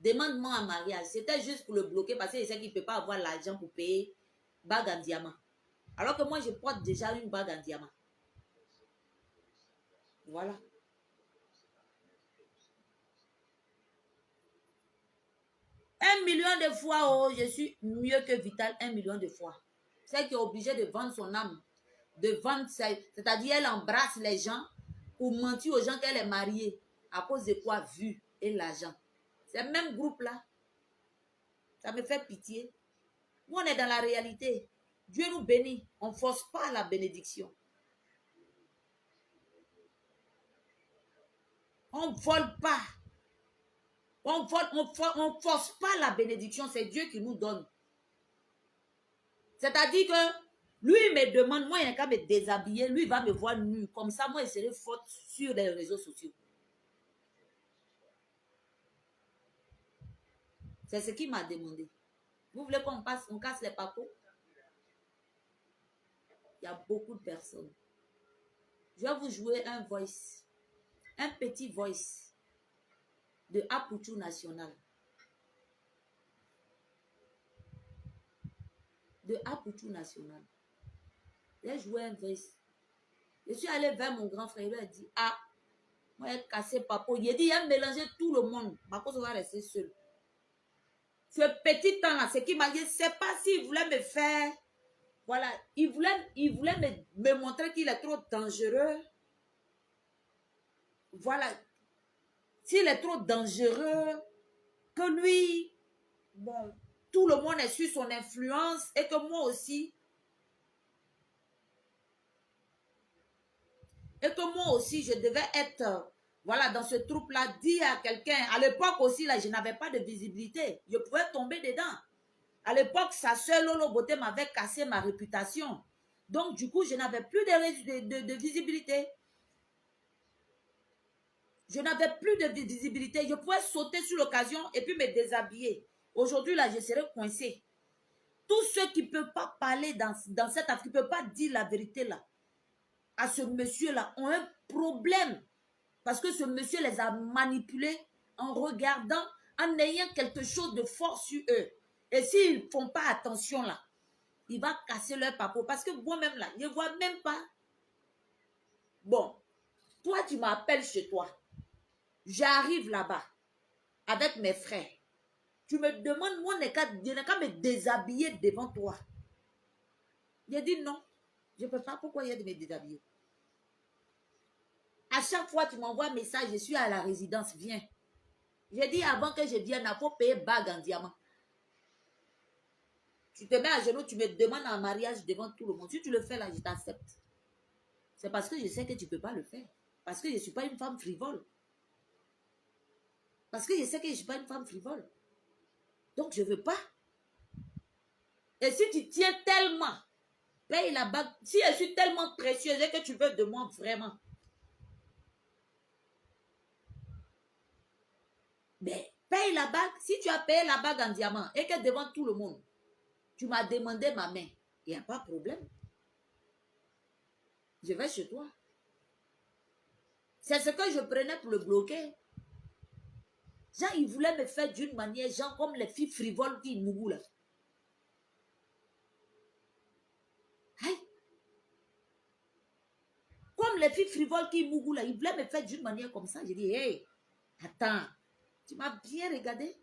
demande-moi un mariage. C'était juste pour le bloquer parce qu'il sait qu'il ne peut pas avoir l'argent pour payer bague en diamant. Alors que moi, je porte déjà une bague en diamant. Voilà. Un million de fois, oh, je suis mieux que Vital, 1 million de fois. C'est qui est obligé de vendre son âme, de vendre, c'est-à-dire elle embrasse les gens pour mentir aux gens qu'elle est mariée. À cause de quoi? Vue et l'argent. C'est le même groupe-là. Ça me fait pitié. Nous, on est dans la réalité. Dieu nous bénit. On ne force pas la bénédiction. On ne vole pas. On ne force pas la bénédiction. C'est Dieu qui nous donne. C'est-à-dire que lui, il me demande, moi, il n'a qu'à me déshabiller. Lui, il va me voir nu. Comme ça, moi, il serait forte sur les réseaux sociaux. C'est ce qu'il m'a demandé. Vous voulez qu'on casse les papeaux? Il y a beaucoup de personnes. Je vais vous jouer un voice. Un petit voice de Aputu National. De Aputu National. J'ai joué un voice. Je suis allé vers mon grand frère. Il lui a dit, ah, moi, il a cassé papeau. Il a dit, il a mélangé tout le monde. Ma cause va rester seul. Ce petit temps-là, ce qu'il m'a dit, c'est pas s'il voulait me faire. Voilà, il voulait me montrer qu'il est trop dangereux. Voilà, s'il est trop dangereux, que lui, bon, tout le monde est sur son influence et que moi aussi, je devais être, voilà, dans ce troupe-là, dire à quelqu'un, à l'époque aussi, là, je n'avais pas de visibilité. Je pouvais tomber dedans. À l'époque, sa soeur Lolo Beauté m'avait cassé ma réputation. Donc, du coup, je n'avais plus de visibilité. Je n'avais plus de visibilité. Je pouvais sauter sur l'occasion et puis me déshabiller. Aujourd'hui, là, je serais coincé. Tous ceux qui ne peuvent pas parler dans cette Afrique, qui ne peuvent pas dire la vérité, là, à ce monsieur-là, ont un problème. Parce que ce monsieur les a manipulés en regardant, en ayant quelque chose de fort sur eux. Et s'ils ne font pas attention là, il va casser leur papeau. Parce que moi-même là, je ne vois même pas. Bon, toi tu m'appelles chez toi. J'arrive là-bas avec mes frères. Tu me demandes, moi, je n'ai qu'à me déshabiller devant toi. J'ai dit non, je ne peux pas. Pourquoi il y a de me déshabiller? À chaque fois, tu m'envoies un message, je suis à la résidence, viens. J'ai dit avant que je vienne, il faut payer bague en diamant. Tu te mets à genoux, tu me demandes un mariage devant tout le monde. Si tu le fais là, je t'accepte. C'est parce que je sais que tu ne peux pas le faire. Parce que je ne suis pas une femme frivole. Parce que je sais que je ne suis pas une femme frivole. Donc, je ne veux pas. Et si tu tiens tellement, paye la bague. Si je suis tellement précieuse et que tu veux de moi vraiment. Mais paye la bague. Si tu as payé la bague en diamant et que devant tout le monde, tu m'as demandé ma main, il n'y a pas de problème. Je vais chez toi. C'est ce que je prenais pour le bloquer. Genre, ils voulaient me faire d'une manière, genre comme les filles frivoles qui mourent là. Hein? Comme les filles frivoles qui mourent là, ils voulaient me faire d'une manière comme ça. J'ai dit, hey, attends, tu m'as bien regardé?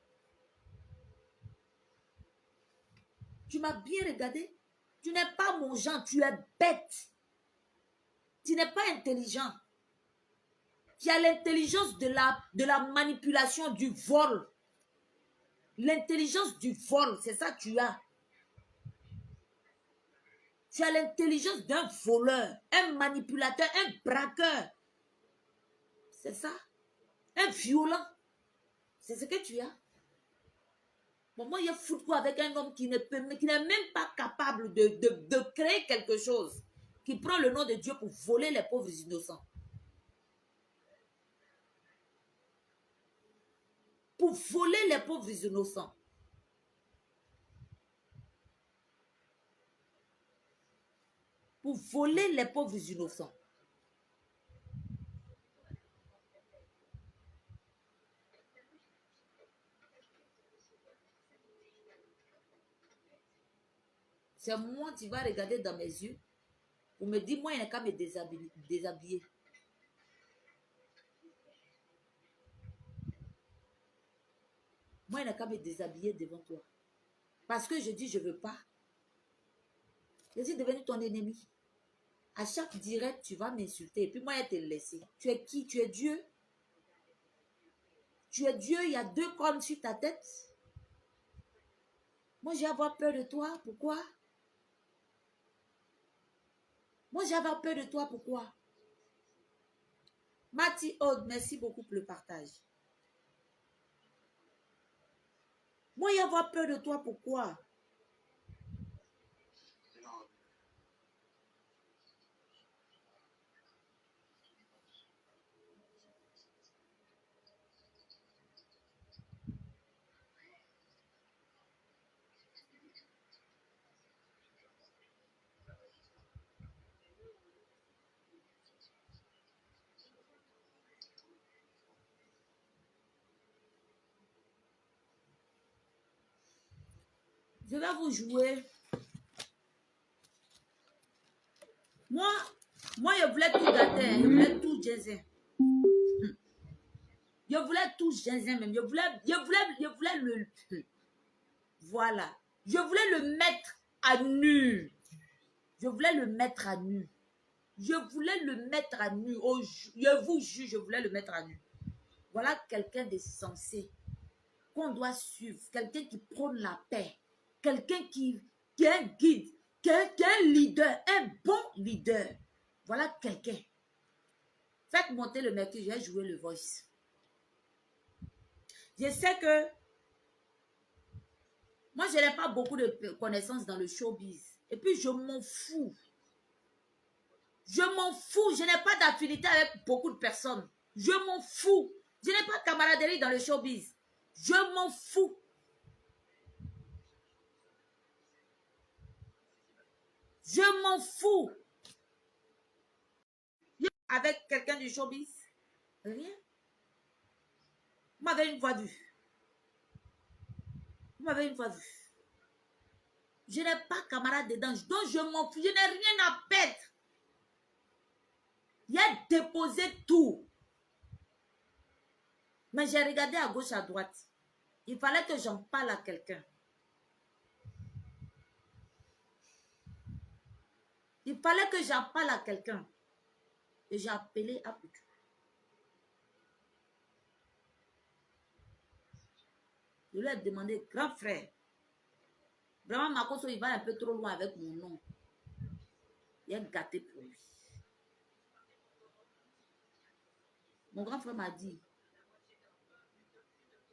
Tu m'as bien regardé? Tu n'es pas mon genre, tu es bête. Tu n'es pas intelligent. Tu as l'intelligence de la manipulation, du vol. L'intelligence du vol, c'est ça que tu as. Tu as l'intelligence d'un voleur, un manipulateur, un braqueur. C'est ça. Un violent. C'est ce que tu as. Bon, moi, il y a foutu avec un homme qui n'est même pas capable de créer quelque chose, qui prend le nom de Dieu pour voler les pauvres innocents. pour voler les pauvres innocents. Pour voler les pauvres innocents. C'est moi, tu vas regarder dans mes yeux pour me dire, moi, il n'y a qu'à me déshabiller. Moi, il n'y a qu'à me déshabiller devant toi. Parce que je dis, je ne veux pas. Je suis devenu ton ennemi. À chaque direct, tu vas m'insulter. Et puis moi, je vais te laisser. Tu es qui? Tu es Dieu? Tu es Dieu, il y a 2 cornes sur ta tête. Moi, j'ai avoir peur de toi. Pourquoi? Moi, j'ai avoir peur de toi. Pourquoi? Mati Aude, merci beaucoup pour le partage. Moi, j'ai avoir peur de toi. Pourquoi? Je vais vous jouer. Moi, je voulais tout gâter. Je voulais tout jazzer. Je voulais tout jazzer même. Je voulais le... Voilà. Je voulais le mettre à nu. Je voulais le mettre à nu. Je voulais le mettre à nu. Oh, je vous jure, je voulais le mettre à nu. Voilà quelqu'un de sensé qu'on doit suivre. Quelqu'un qui prône la paix. Quelqu'un qui est un guide. Qui est un leader. Un bon leader. Voilà quelqu'un. Faites monter le mercure. J'ai joué le voice. Je sais que moi, je n'ai pas beaucoup de connaissances dans le showbiz. Et puis, je m'en fous. Je m'en fous. Je n'ai pas d'affinité avec beaucoup de personnes. Je m'en fous. Je n'ai pas de camaraderie dans le showbiz. Je m'en fous. Je m'en fous. Avec quelqu'un du showbiz? Rien. Vous m'avez une fois vu. Vous m'avez une fois vu. Je n'ai pas camarade dedans. Donc, je m'en fous. Je n'ai rien à perdre. Il a déposé tout. Mais j'ai regardé à gauche, à droite. Il fallait que j'en parle à quelqu'un. Il fallait que j'en parle à quelqu'un. Et j'ai appelé Aputu. Je lui ai demandé, grand frère, vraiment Makoso, il va un peu trop loin avec mon nom. Il est gâté pour lui. Mon grand frère m'a dit,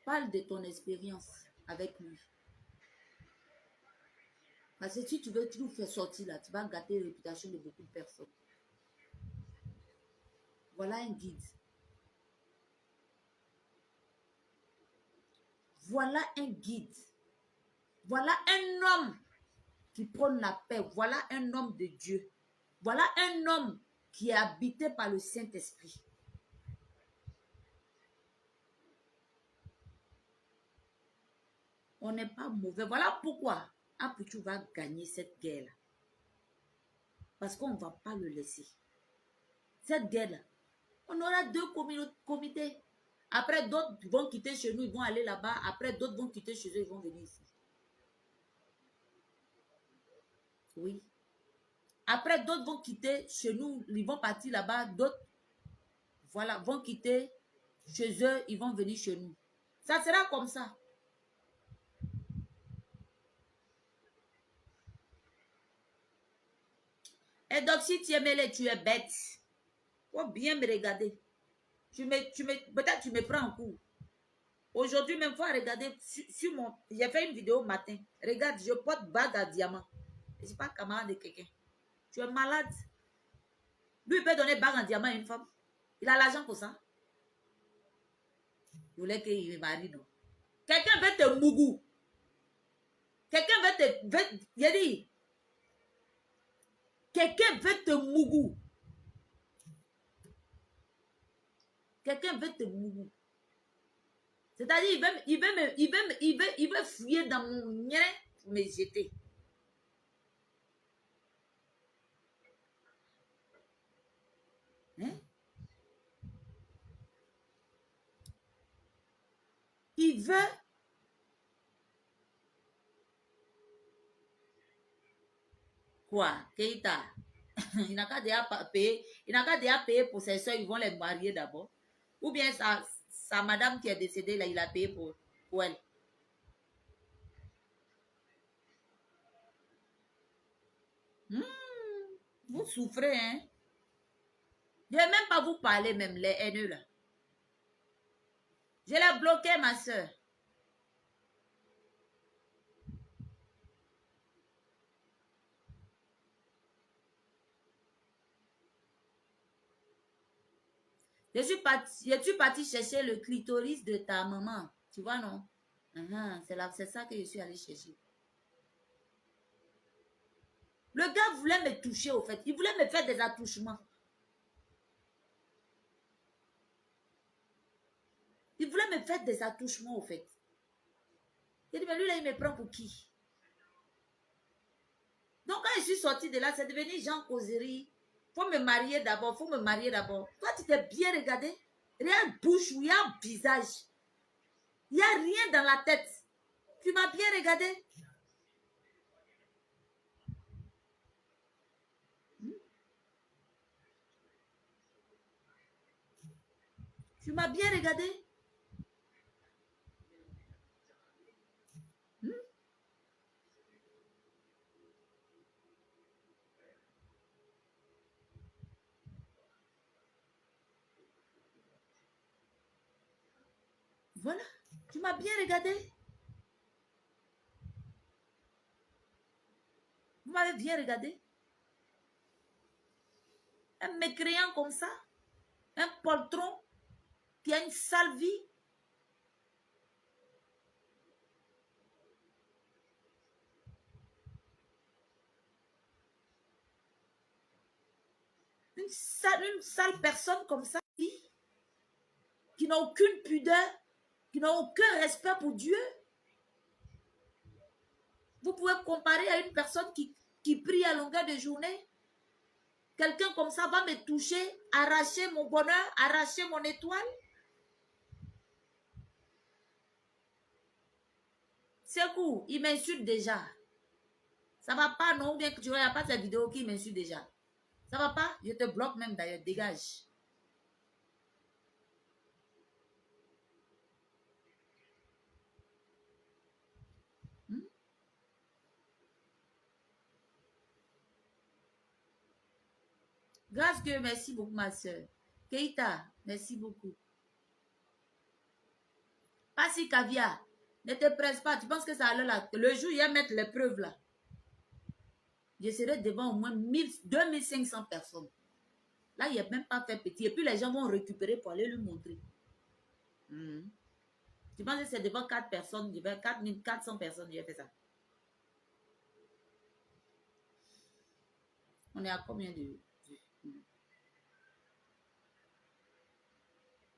parle de ton expérience avec lui. Parce que si tu veux tout faire sortir là, tu vas gâter la réputation de beaucoup de personnes. Voilà un guide. Voilà un guide. Voilà un homme qui prône la paix. Voilà un homme de Dieu. Voilà un homme qui est habité par le Saint-Esprit. On n'est pas mauvais. Voilà pourquoi Aputu va gagner cette guerre-là. Parce qu'on ne va pas le laisser. Cette guerre-là, on aura 2 comités. Après, d'autres vont quitter chez nous, ils vont aller là-bas. Après, d'autres vont quitter chez eux, ils vont venir ici. Oui. Après, d'autres vont quitter chez nous, ils vont partir là-bas. D'autres, voilà, vont quitter chez eux, ils vont venir chez nous. Ça sera comme ça. Et donc, si tu es tu es bête. Faut bien me regarder. Peut-être tu me prends en cours. Aujourd'hui, même, il faut regarder sur mon... J'ai fait une vidéo matin. Regarde, je porte bague à diamant. Je ne suis pas camarade de quelqu'un. Tu es malade. Lui, il peut donner bague en diamant à une femme. Il a l'argent pour ça. Il voulait qu'il me marie, non. Quelqu'un veut te mougou. Quelqu'un veut te... J'ai dit, quelqu'un veut te mougou. Quelqu'un veut te mougou. C'est-à-dire, il veut fouiller dans mon mien pour me jeter. Hein? Il veut... Quoi? Keita? Il n'a qu'à déjà payer. Il n'a qu'à déjà payer pour ses soeurs. Ils vont les marier d'abord. Ou bien sa madame qui est décédée, là, il a payé pour elle. Vous souffrez, hein? Je ne vais même pas vous parler, même les haineux, là. Je l'ai bloqué, ma soeur. Je suis partie chercher le clitoris de ta maman. Tu vois, non? C'est ça que je suis allée chercher. Le gars voulait me toucher, au fait. Il voulait me faire des attouchements. Il voulait me faire des attouchements, au fait. J'ai dit, mais lui, là, il me prend pour qui? Donc, quand je suis sortie de là, c'est devenu Jean Causerie. Faut me marier d'abord, faut me marier d'abord. Toi, tu t'es bien regardé. Rien bouche, il y a un visage. Il n'y a rien dans la tête. Tu m'as bien regardé. Tu m'as bien regardé. Voilà. Tu m'as bien regardé. Vous m'avez bien regardé. Un mécréant comme ça. Un poltron qui a une sale vie. Une sale personne comme ça, qui n'a aucune pudeur, qui n'a aucun respect pour Dieu. Vous pouvez comparer à une personne qui prie à longueur de journée. Quelqu'un comme ça va me toucher, arracher mon bonheur, arracher mon étoile. C'est cool, il m'insulte déjà. Ça va pas, non? Ou bien que tu regardes pas cette vidéo qui m'insulte déjà. Ça va pas? Je te bloque même d'ailleurs, dégage. Grâce Dieu, merci beaucoup, ma soeur. Keita, merci beaucoup. Pas si caviar. Ne te presse pas. Tu penses que ça allait là? Le jour où il va mettre les preuves là, je serai devant au moins 2500 personnes. Là, il n'est même pas fait petit. Et puis les gens vont récupérer pour aller lui montrer. Tu penses que c'est devant 4 personnes, 4400 personnes, j'ai fait ça. On est à combien de...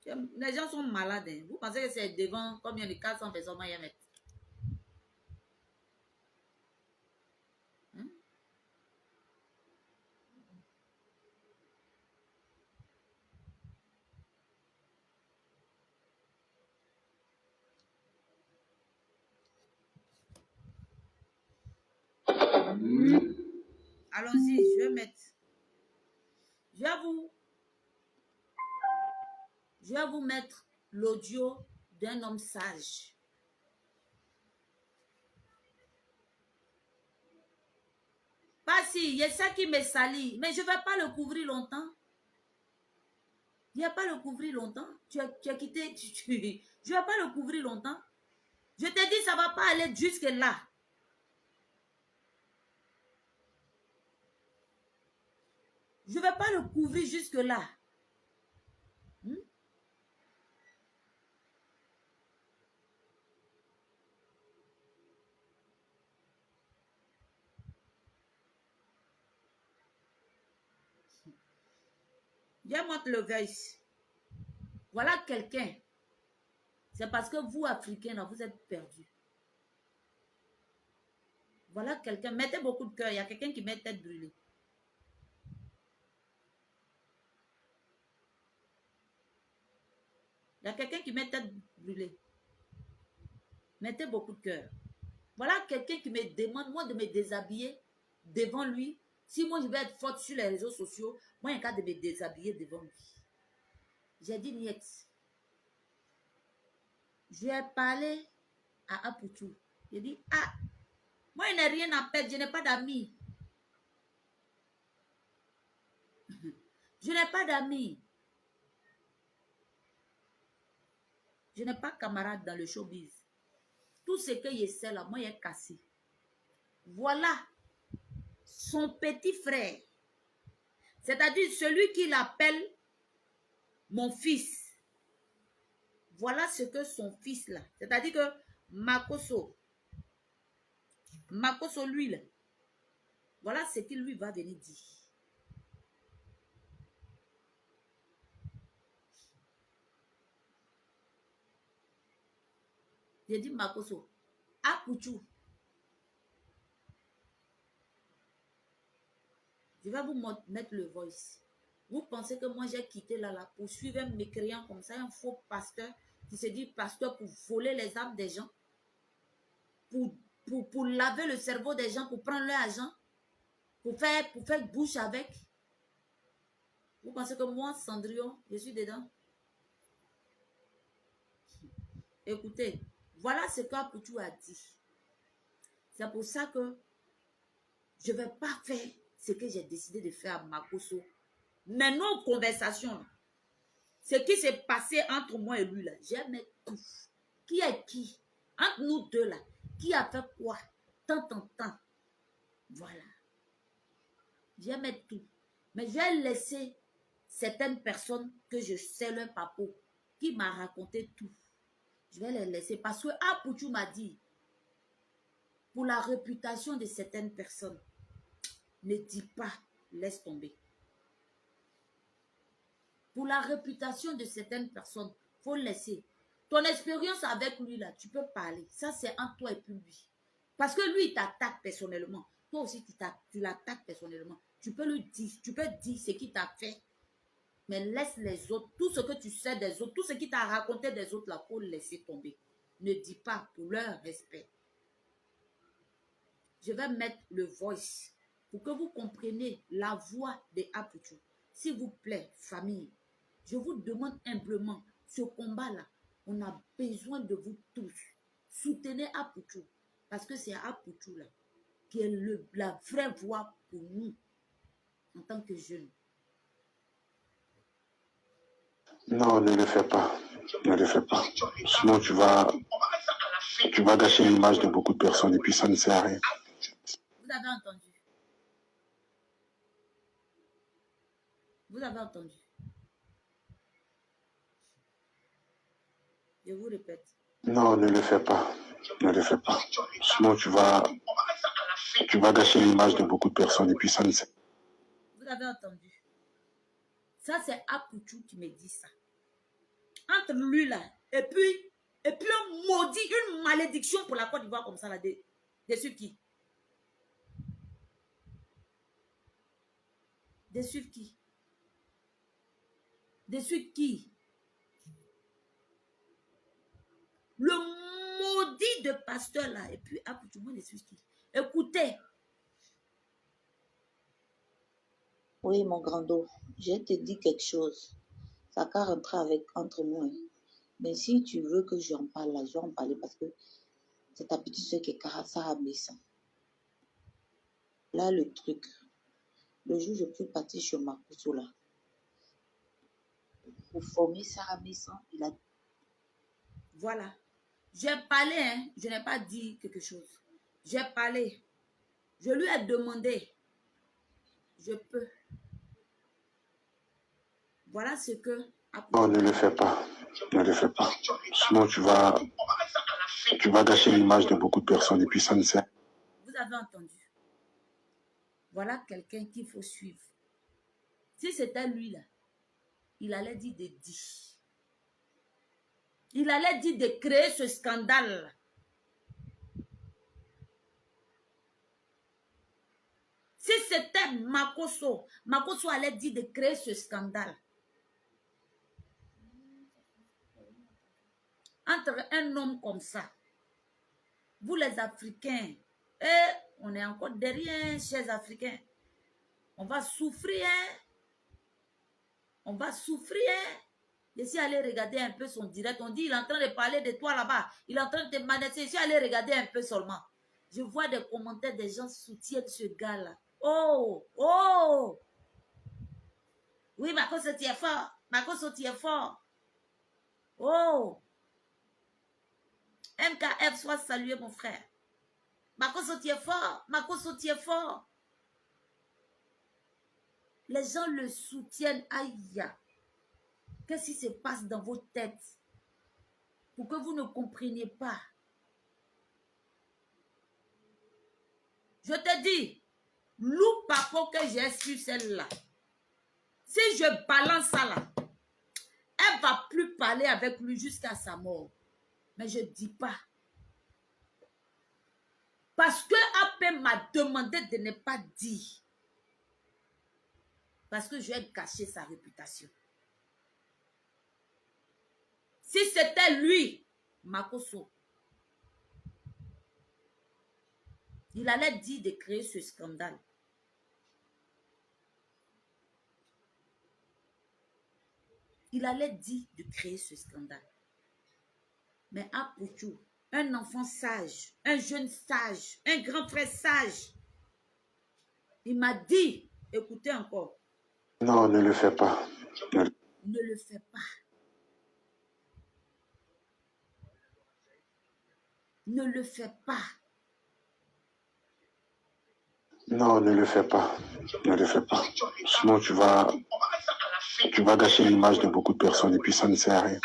Les gens sont malades. Hein. Vous pensez que c'est devant combien de 400 personnes moi, y a mettre? Hein? Allons-y, je vais mettre. Je vais vous mettre l'audio d'un homme sage. Pas si, il y a ça qui me salit, mais je ne vais pas le couvrir longtemps. Il n'y a pas le couvrir longtemps. Tu as quitté. Je ne vais pas le couvrir longtemps. Je te dis, ça ne va pas aller jusque là. Je ne vais pas le couvrir jusque là. Viens montre le voice. Voilà quelqu'un. C'est parce que vous, Africains, là, vous êtes perdus. Voilà quelqu'un. Mettez beaucoup de cœur. Il y a quelqu'un qui met tête brûlée. Il y a quelqu'un qui met tête brûlée. Mettez beaucoup de cœur. Voilà quelqu'un qui me demande, moi, de me déshabiller devant lui. Si moi, je vais être forte sur les réseaux sociaux, moi, il y a qu'à de me déshabiller devant lui. J'ai dit, niet. Je ai parlé à Apoutou. J'ai dit, ah, moi, je n'ai rien à perdre, je n'ai pas d'amis. Je n'ai pas d'amis. Je n'ai pas de camarade dans le showbiz. Tout ce que je sais là, moi, il est cassé. Voilà son petit frère. C'est-à-dire celui qui l'appelle mon fils. Voilà ce que son fils là. C'est-à-dire que Makoso, lui là, voilà ce qu'il lui va venir dire. J'ai dit Makoso, Apoutou. Je vais vous mettre le voice. Vous pensez que moi j'ai quitté là pour suivre un mécréant comme ça, un faux pasteur qui se dit pasteur pour voler les âmes des gens, pour laver le cerveau des gens, pour prendre leur argent, pour faire bouche avec. Vous pensez que moi, Cendrillon, je suis dedans? Écoutez, voilà ce qu'Apoutou a dit. C'est pour ça que je ne vais pas faire ce que j'ai décidé de faire à Makoso. Mais nos conversations, ce qui s'est passé entre moi et lui, là, j'aime tout. Qui est qui? Entre nous deux, là, qui a fait quoi? Tant en temps. Voilà. J'aime tout. Mais j'ai laissé certaines personnes que je sais leur papo, qui m'a raconté tout. Je vais les laisser parce que Apoutou m'a dit, pour la réputation de certaines personnes, ne dis pas, laisse tomber. Pour la réputation de certaines personnes, il faut laisser. Ton expérience avec lui, là, tu peux parler. Ça, c'est entre toi et puis lui. Parce que lui, il t'attaque personnellement. Toi aussi, tu l'attaques personnellement. Tu peux lui dire, tu peux dire ce qu'il t'a fait. Mais laisse les autres, tout ce que tu sais des autres, tout ce qu'il t'a raconté des autres, là, il faut laisser tomber. Ne dis pas pour leur respect. Je vais mettre le voice pour que vous compreniez la voix de Apoutou. S'il vous plaît, famille, je vous demande humblement, ce combat-là, on a besoin de vous tous. Soutenez Apoutou, parce que c'est Apoutou là qui est la vraie voix pour nous en tant que jeunes. Non, ne le fais pas. Ne le fais pas. Sinon, tu vas gâcher l'image de beaucoup de personnes et puis ça ne sert à rien. Vous avez entendu? Vous avez entendu? Je vous répète. Non, ne le fais pas. Ne le fais pas. Sinon, tu vas gâcher l'image de beaucoup de personnes et puis ça ne sert à rien. Vous avez entendu? Ça, c'est Apoutou qui me dit ça. Entre lui là, et puis un maudit, une malédiction pour la Côte d'Ivoire comme ça là, de qui? De suivre qui? De suivre qui? Le maudit de pasteur là, et puis Apoutou, moi, de suivre qui? Écoutez. Oui, mon grand dos, je te dis quelque chose. Ça qu'à rentrer entre nous. Mais si tu veux que j'en parle là, je vais en parler parce que c'est ta petite soeur qui est Sarah Messan. Là, le truc, le jour où je peux partir sur Makoso là, pour former Sarah Messan, il a... Voilà. J'ai parlé, hein, je n'ai pas dit quelque chose. J'ai parlé. Je lui ai demandé. Je peux. Voilà ce que... Non, ne le fais pas. Ne le fais pas. Sinon, tu vas gâcher l'image de beaucoup de personnes et puis ça ne sert. Vous avez entendu? Voilà quelqu'un qu'il faut suivre. Si c'était lui là, il allait dire de dire. Il allait dire de créer ce scandale. Si c'était Makosso, Makosso allait dire de créer ce scandale. Entre un homme comme ça, vous les Africains, on est encore derrière, chers Africains. On va souffrir, hein? On va souffrir. Hein? Je suis allé regarder un peu son direct. On dit, il est en train de parler de toi là-bas. Il est en train de te menacer. Je suis allé regarder un peu seulement. Je vois des commentaires, des gens soutiennent ce gars-là. Oh, oh. Oui, Makosso, tu es fort. Makosso, tu es fort. Oh. MKF, sois salué, mon frère. Makosso, tu es fort. Makosso, tu es fort. Les gens le soutiennent. Aïe. Qu'est-ce qui se passe dans vos têtes pour que vous ne compreniez pas? Je te dis, loup papo que j'ai su celle-là. Si je balance ça là, elle ne va plus parler avec lui jusqu'à sa mort. Mais je ne dis pas. Parce que AP m'a demandé de ne pas dire. Parce que je vais gâcher sa réputation. Si c'était lui, Makosso, il allait dire de créer ce scandale. Il allait dire de créer ce scandale. Mais Apouchou, un enfant sage, un jeune sage, un grand frère sage, il m'a dit, écoutez encore. Non, ne le fais pas. Ne le fais pas. Ne le fais pas. Non, ne le fais pas. Ne le fais pas. Sinon, tu vas gâcher l'image de beaucoup de personnes et puis ça ne sert à rien.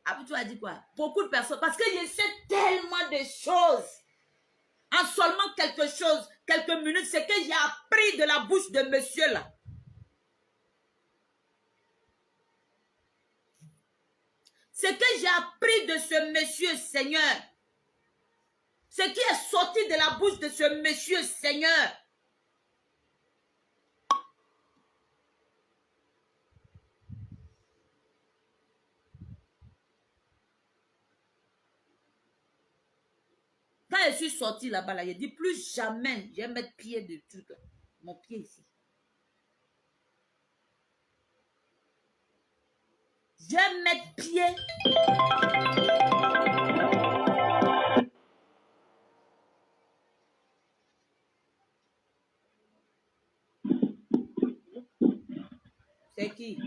Ah, tu as dit quoi? Beaucoup de personnes. Parce que je sais tellement de choses. En seulement quelques minutes, c'est que j'ai appris de la bouche de monsieur là. C'est que j'ai appris de ce monsieur, Seigneur. Ce qui est sorti de la bouche de ce monsieur, Seigneur. Quand je suis sortie là-bas, là, je dis plus jamais, je vais mettre pied de truc là. Mon pied ici. Je vais mettre pied. C'est qui?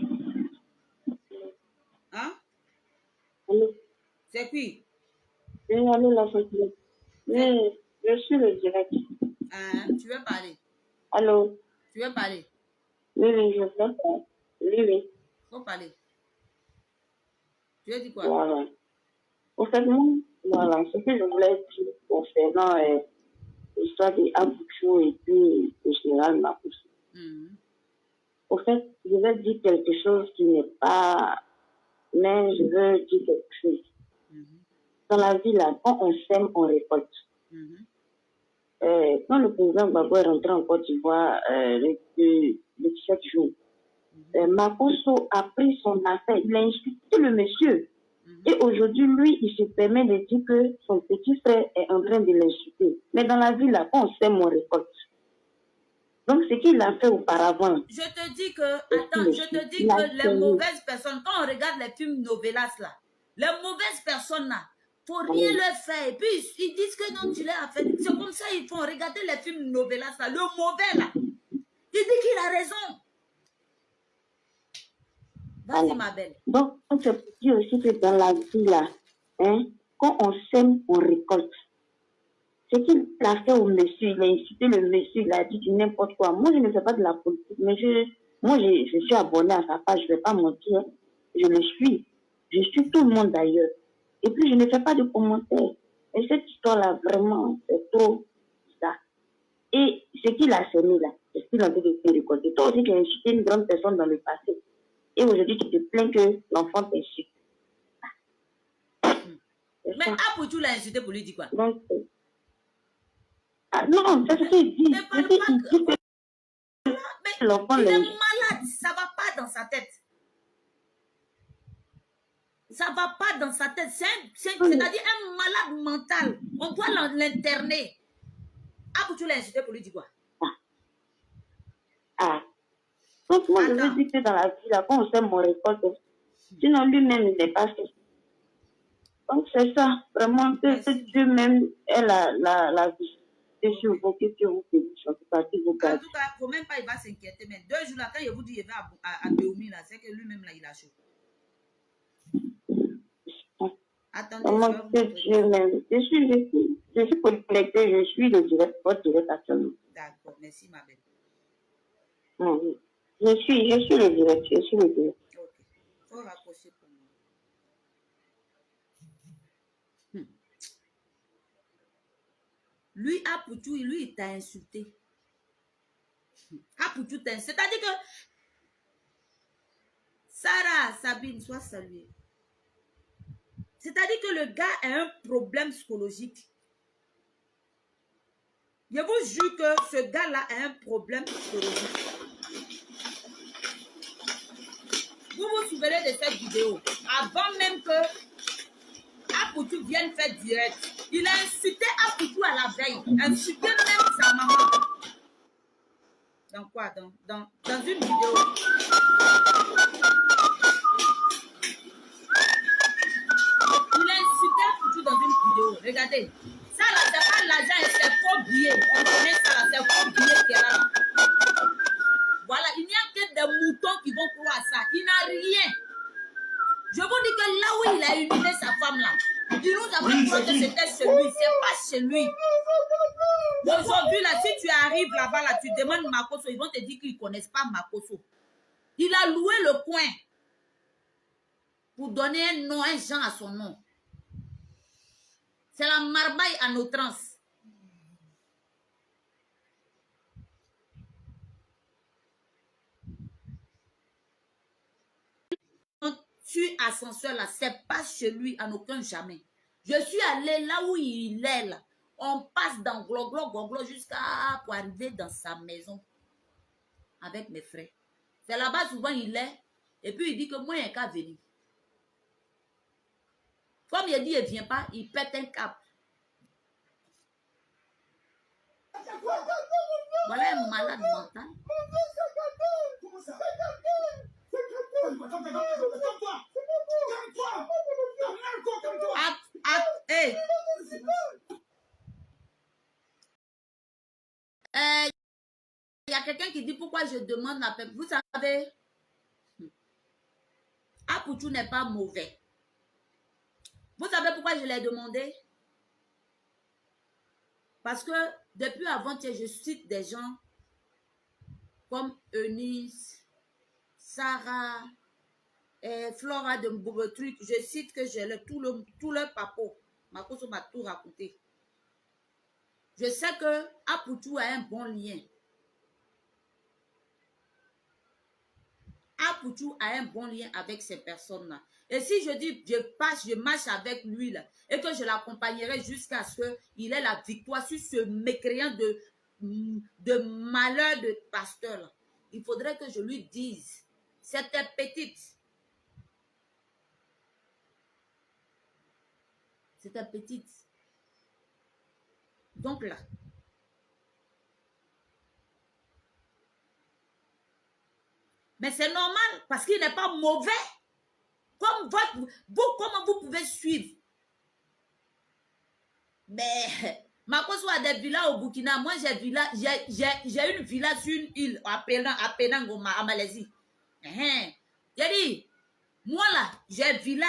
Hein? Allô? C'est qui? Oui, allô, la fatiguée. Oui, je suis le direct. Hein? Tu veux parler? Allô? Tu veux parler? Oui, oui, je veux parler. Oui, oui. Faut parler. Tu veux dire quoi? Voilà. Au fait, moi, voilà, ce que je voulais dire concernant l'histoire des Abouchou et puis le général Makosso. Au fait, je vais dire quelque chose qui n'est pas... Mais je veux dire quelque chose. Dans la vie, là, quand on sème, on récolte. Quand le président Gbagbo est rentré en Côte d'Ivoire le 17 jours, Makosso a pris son affaire, il a insulté le monsieur. Et aujourd'hui, lui, il se permet de dire que son petit frère est en train de l'insulter. Mais dans la vie, là, quand on sème, on récolte. Donc, ce qu'il a fait auparavant. Je te dis que, attends, je te dis que les mauvaises personnes, quand on regarde les films novellas là, les mauvaises personnes là, faut rien leur faire. Et puis, ils disent que non, tu l'as fait. C'est comme ça, ils font regarder les films novellas là, le mauvais là. Il dit qu'il a raison. Vas-y, ma belle. Donc, on se dit aussi que dans la vie là, hein, quand on sème, on récolte. Ce qu'il a fait au monsieur, il a incité le monsieur, il a dit du n'importe quoi. Moi, je ne fais pas de la politique, mais je suis abonné à sa page, je ne vais pas mentir. Je le suis. Je suis tout le monde d'ailleurs. Et puis, je ne fais pas de commentaires. Et cette histoire-là, vraiment, c'est trop ça. Et ce qu'il a semé là, C'est ce qu'il est en train de te récolter. Toi aussi, tu as insulté une grande personne dans le passé. Et aujourd'hui, tu te plains que l'enfant t'insulte. Mais Apoutou l'a insulté pour lui dire quoi? Donc, non, c'est ce qu'il dit. Il dit que l'enfant est l'insulte. malade, ça ne va pas dans sa tête. Ça ne va pas dans sa tête. C'est-à-dire un malade mental. On doit l'interner. Apoutou l'a insulté pour lui dire quoi? Donc, moi, je veux dire que dans la vie, là, quand on sait mon récolte, sinon lui-même, il n'est pas fait. Donc, c'est ça. Vraiment, que Dieu même est la vie. Et sur vous, que Dieu vous bénisse. En tout cas, il vous garde. En tout cas, il ne faut même pas, il va s'inquiéter. Mais 2 jours là, quand il vous dit qu'il va à Béoumi, là, c'est que lui-même, là, il a chaud. Attendez, vraiment, que Dieu même. Je suis connectée, je suis le direct, votre direct actuellement. D'accord, merci, ma belle. Oui. Je suis le direct, Ok, il faut raccrocher pour moi. Lui, Apoutou, lui, il t'a insulté. Apoutou t'a insulté. C'est-à-dire que Sarah, Sabine, sois saluée. C'est-à-dire que le gars a un problème psychologique. Je vous jure que ce gars-là a un problème psychologique. Vous vous souvenez de cette vidéo? Avant même que Apoutou vienne faire direct, il a insulté Apoutou à la veille. Insulté même sa maman. Dans quoi? Dans une vidéo. Il a insulté Apoutou dans une vidéo. Regardez. Ça là, c'est pas l'argent, c'est faux billet. On connaît ça là, c'est faux billet qui est là. Voilà, il n'y a que des moutons qui vont croire ça. Il n'a rien. Je vous dis que là où il a inhumé sa femme là, il nous a fait croire que c'était chez lui. C'est pas chez lui. Aujourd'hui là, si tu arrives là-bas là, tu demandes Makosso, ils vont te dire qu'ils ne connaissent pas Makosso. Il a loué le coin pour donner un nom, un genre à son nom. C'est la marbaille à nos trans. Sur ascenseur là, c'est pas chez lui en aucun jamais. Je suis allée là où il est là. On passe dans Gloglo jusqu'à pour arriver dans sa maison avec mes frères. C'est là-bas souvent il est. Et puis il dit que moi, il n'y a qu'à venir. Comme il dit, il ne vient pas, il pète un cap. Voilà un malade mental. Hey. Il y a quelqu'un qui dit pourquoi je demande la paix. Vous savez, Apoutou n'est pas mauvais. Vous savez pourquoi je l'ai demandé? Parce que depuis avant-hier, je cite des gens comme Eunice, Sarah, Flora de Mbouretruc. Je cite que j'ai tout leur papo. Makosso m'a tout raconté. Je sais que Apoutou a un bon lien. Apoutou a un bon lien avec ces personnes-là. Et si je dis, je marche avec lui là, et que je l'accompagnerai jusqu'à ce qu'il ait la victoire sur ce mécréant de malheur de pasteur là, il faudrait que je lui dise, c'était petite. C'était petite. Donc là, mais c'est normal parce qu'il n'est pas mauvais. Comme comment vous pouvez suivre? Mais Makosso a des villas au Burkina. Moi, j'ai une villa sur une île à Penang, à Malaisie. J'ai dit, moi là, j'ai une villa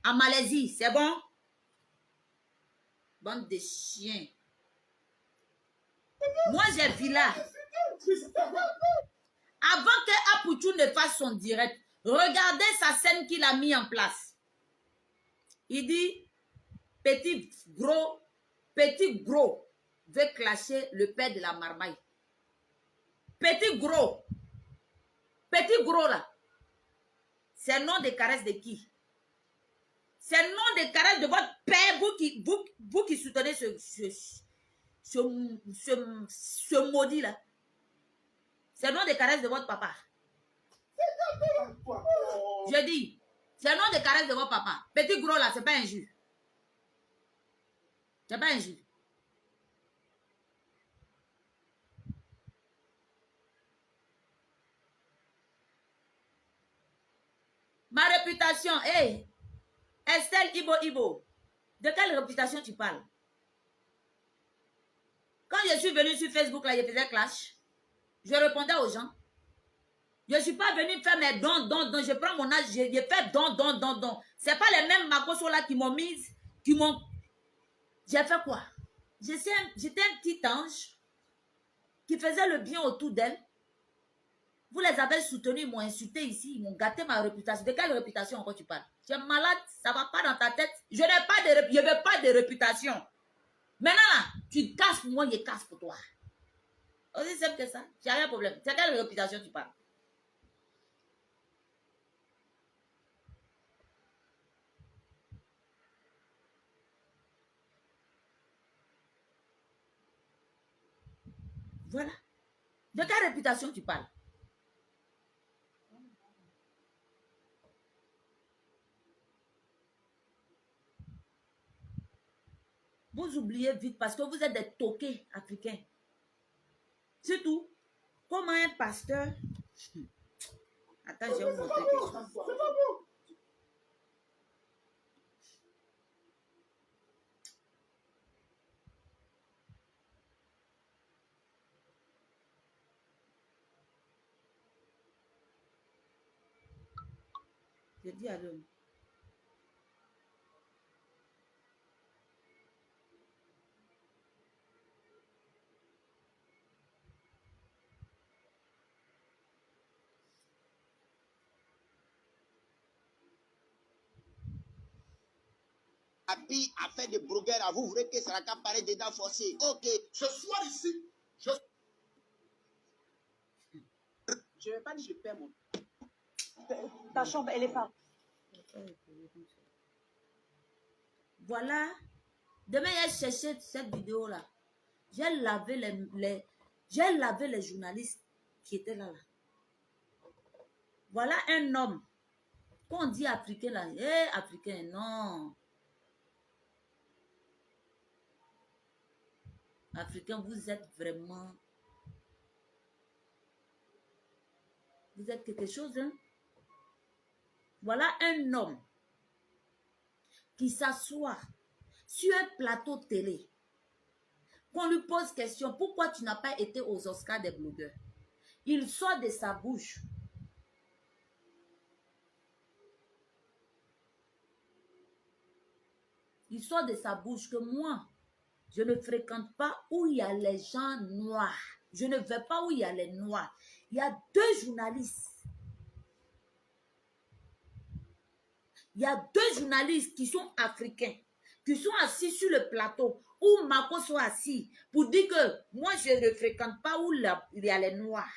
à Malaisie. C'est bon? Bande de chiens. Moi, j'ai villa. Avant que Apoutou ne fasse son direct, regardez sa scène qu'il a mis en place. Il dit, petit gros. veut clasher le père de la marmaille. Petit gros là. C'est le nom de caresse de qui? C'est le nom de caresse de votre père, vous qui soutenez ce maudit là. C'est le nom de caresse de votre papa. Je dis, c'est le nom de caresse de votre papa. Petit gros là, c'est pas injure. C'est pas injure. Ma réputation, hé, Estelle Ibo, de quelle réputation tu parles? Quand je suis venue sur Facebook, là, je faisais clash. Je répondais aux gens. Je ne suis pas venue faire mes dons. Je prends mon âge, je fais dons. Ce n'est pas les mêmes Makoso là qui m'ont mise, J'ai fait quoi? J'étais un petit ange qui faisait le bien autour d'elle. Vous les avez soutenus, ils m'ont insulté ici, ils m'ont gâté ma réputation. De quelle réputation encore tu parles? Tu es malade, ça ne va pas dans ta tête. Je ne veux pas de réputation. Maintenant, là, tu casses pour moi, je casse pour toi. Aussi simple que ça. Tu n'as rien de problème. De quelle réputation tu parles? Voilà. De quelle réputation tu parles? Vous oubliez vite parce que vous êtes des toqués africains. C'est tout. Comment un pasteur... Attends, je vais vous montrer quelque chose. Je dis à l'homme. Happy a fait des brogueurs à vous, voulez que ça n'a paraît dedans forcé. Ok. Ce soir ici, je Je ne vais pas dire je perds mon. Ta chambre, elle est pas. Voilà. Demain, j'ai cherché cette vidéo-là. J'ai lavé les journalistes qui étaient là. Voilà un homme. Quand on dit africain là, africain, non. Africain, vous êtes vraiment... Vous êtes quelque chose, hein? Voilà un homme qui s'assoit sur un plateau télé. Qu'on lui pose question, pourquoi tu n'as pas été aux Oscars des blogueurs? Il sort de sa bouche. Il sort de sa bouche que moi, je ne fréquente pas où il y a les gens noirs. Je ne vais pas où il y a les noirs. Il y a 2 journalistes. Il y a 2 journalistes qui sont africains, qui sont assis sur le plateau, où Mako soit assis, pour dire que moi, je ne fréquente pas où il y a les noirs.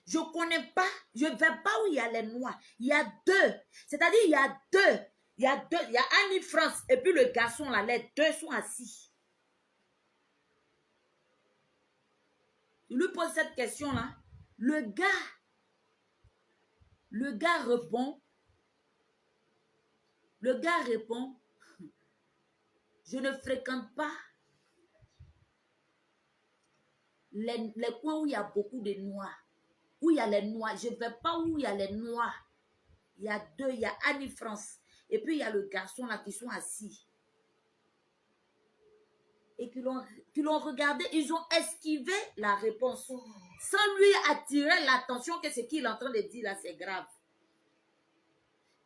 Je ne connais pas, je ne vais pas où il y a les noirs. Il y a 2. C'est-à-dire, il y a 2. Il y a Annie France et puis le garçon là, les 2 sont assis. Il lui pose cette question-là. Le gars répond. Le gars répond, je ne fréquente pas les coins où il y a beaucoup de noirs. Où il y a les noirs. Je ne vais pas où il y a les noirs. Il y a 2, il y a Annie France. Et puis il y a le garçon là qui sont assis. Et qui l'ont regardé, ils ont esquivé la réponse. Sans lui attirer l'attention que ce qu'il est en train de dire là, c'est grave.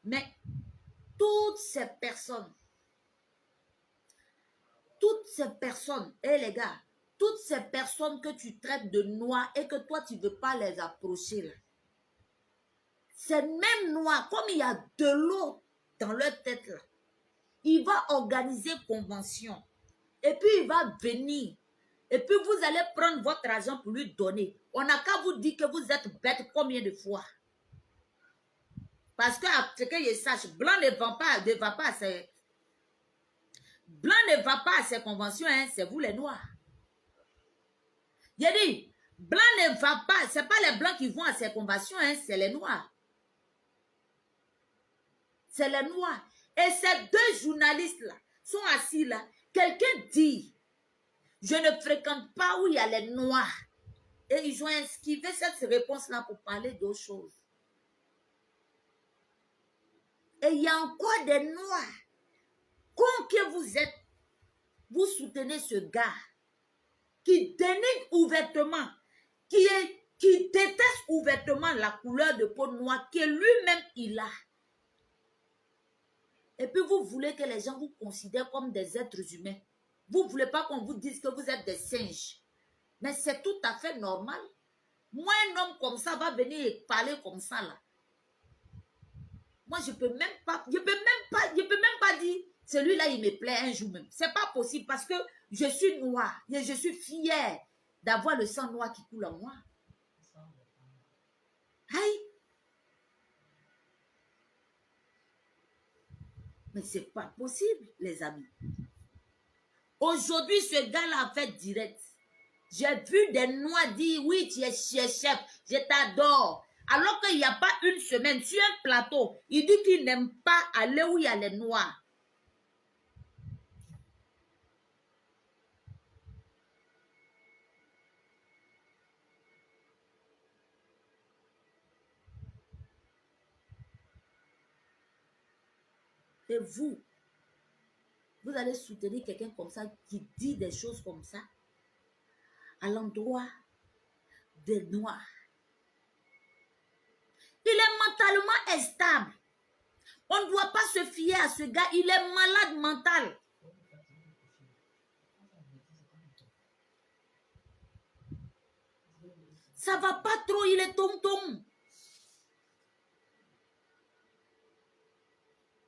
Mais toutes ces personnes, les gars, toutes ces personnes que tu traites de noirs et que toi tu ne veux pas les approcher là, ces mêmes noirs, comme il y a de l'eau dans leur tête là, il va organiser convention. Et puis il va venir. Et puis vous allez prendre votre argent pour lui donner. On n'a qu'à vous dire que vous êtes bête combien de fois. Parce que, à ce que je sache, Blanc ne va pas à ses... Blanc ne va pas à ces conventions, hein, c'est vous les noirs. J'ai dit, Blanc ne va pas, c'est pas les blancs qui vont à ces conventions, hein, c'est les noirs. C'est les noirs. Et ces deux journalistes-là sont assis là. Quelqu'un dit, je ne fréquente pas où il y a les noirs. Et ils ont esquivé cette réponse-là pour parler d'autre chose. Et il y a encore des noirs. Comme que vous êtes, vous soutenez ce gars qui dénigre ouvertement, qui déteste ouvertement la couleur de peau noire que lui-même il a. Et puis vous voulez que les gens vous considèrent comme des êtres humains. Vous ne voulez pas qu'on vous dise que vous êtes des singes. Mais c'est tout à fait normal. Moi, un homme comme ça va venir et parler comme ça là. Moi, je peux même pas dire, celui-là, il me plaît un jour même. C'est pas possible parce que je suis noire et je suis fière d'avoir le sang noir qui coule en moi. Aïe! Mais c'est pas possible, les amis. Aujourd'hui, ce gars-là a fait direct. J'ai vu des noirs dire, oui, tu es chef, je t'adore. Alors qu'il n'y a pas une semaine, sur un plateau, il dit qu'il n'aime pas aller où il y a les noirs. Et vous allez soutenir quelqu'un comme ça qui dit des choses comme ça à l'endroit des noirs. Il est mentalement instable. On ne doit pas se fier à ce gars. Il est malade mental. Ça va pas trop, il est tom-tom.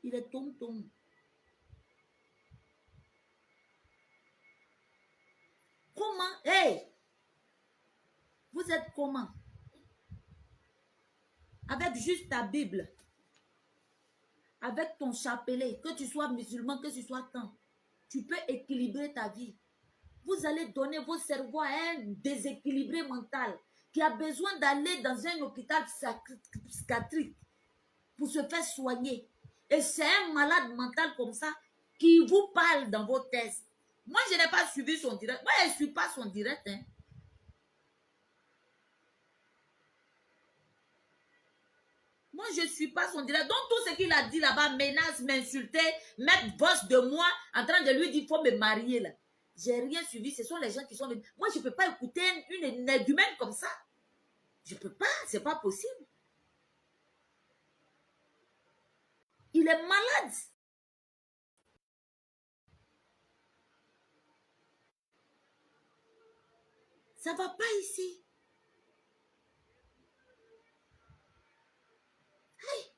Il est tom-tom. Comment? Hey! Vous êtes comment? Avec juste ta Bible. Avec ton chapelet. Que tu sois musulman, que tu sois tant. Tu peux équilibrer ta vie. Vous allez donner vos cerveaux à un déséquilibré mental qui a besoin d'aller dans un hôpital psychiatrique pour se faire soigner. Et c'est un malade mental comme ça qui vous parle dans vos tests. Moi, je n'ai pas suivi son direct. Moi, je ne suis pas son direct. Hein. Moi, je ne suis pas son direct. Donc, tout ce qu'il a dit là-bas, menace, m'insulter, mettre bosse de moi, en train de lui dire, il faut me marier là. J'ai rien suivi. Ce sont les gens qui sont... Moi, je ne peux pas écouter une énergumène comme ça. Je ne peux pas. Ce n'est pas possible. Il est malade. Ça ne va pas ici. Hey.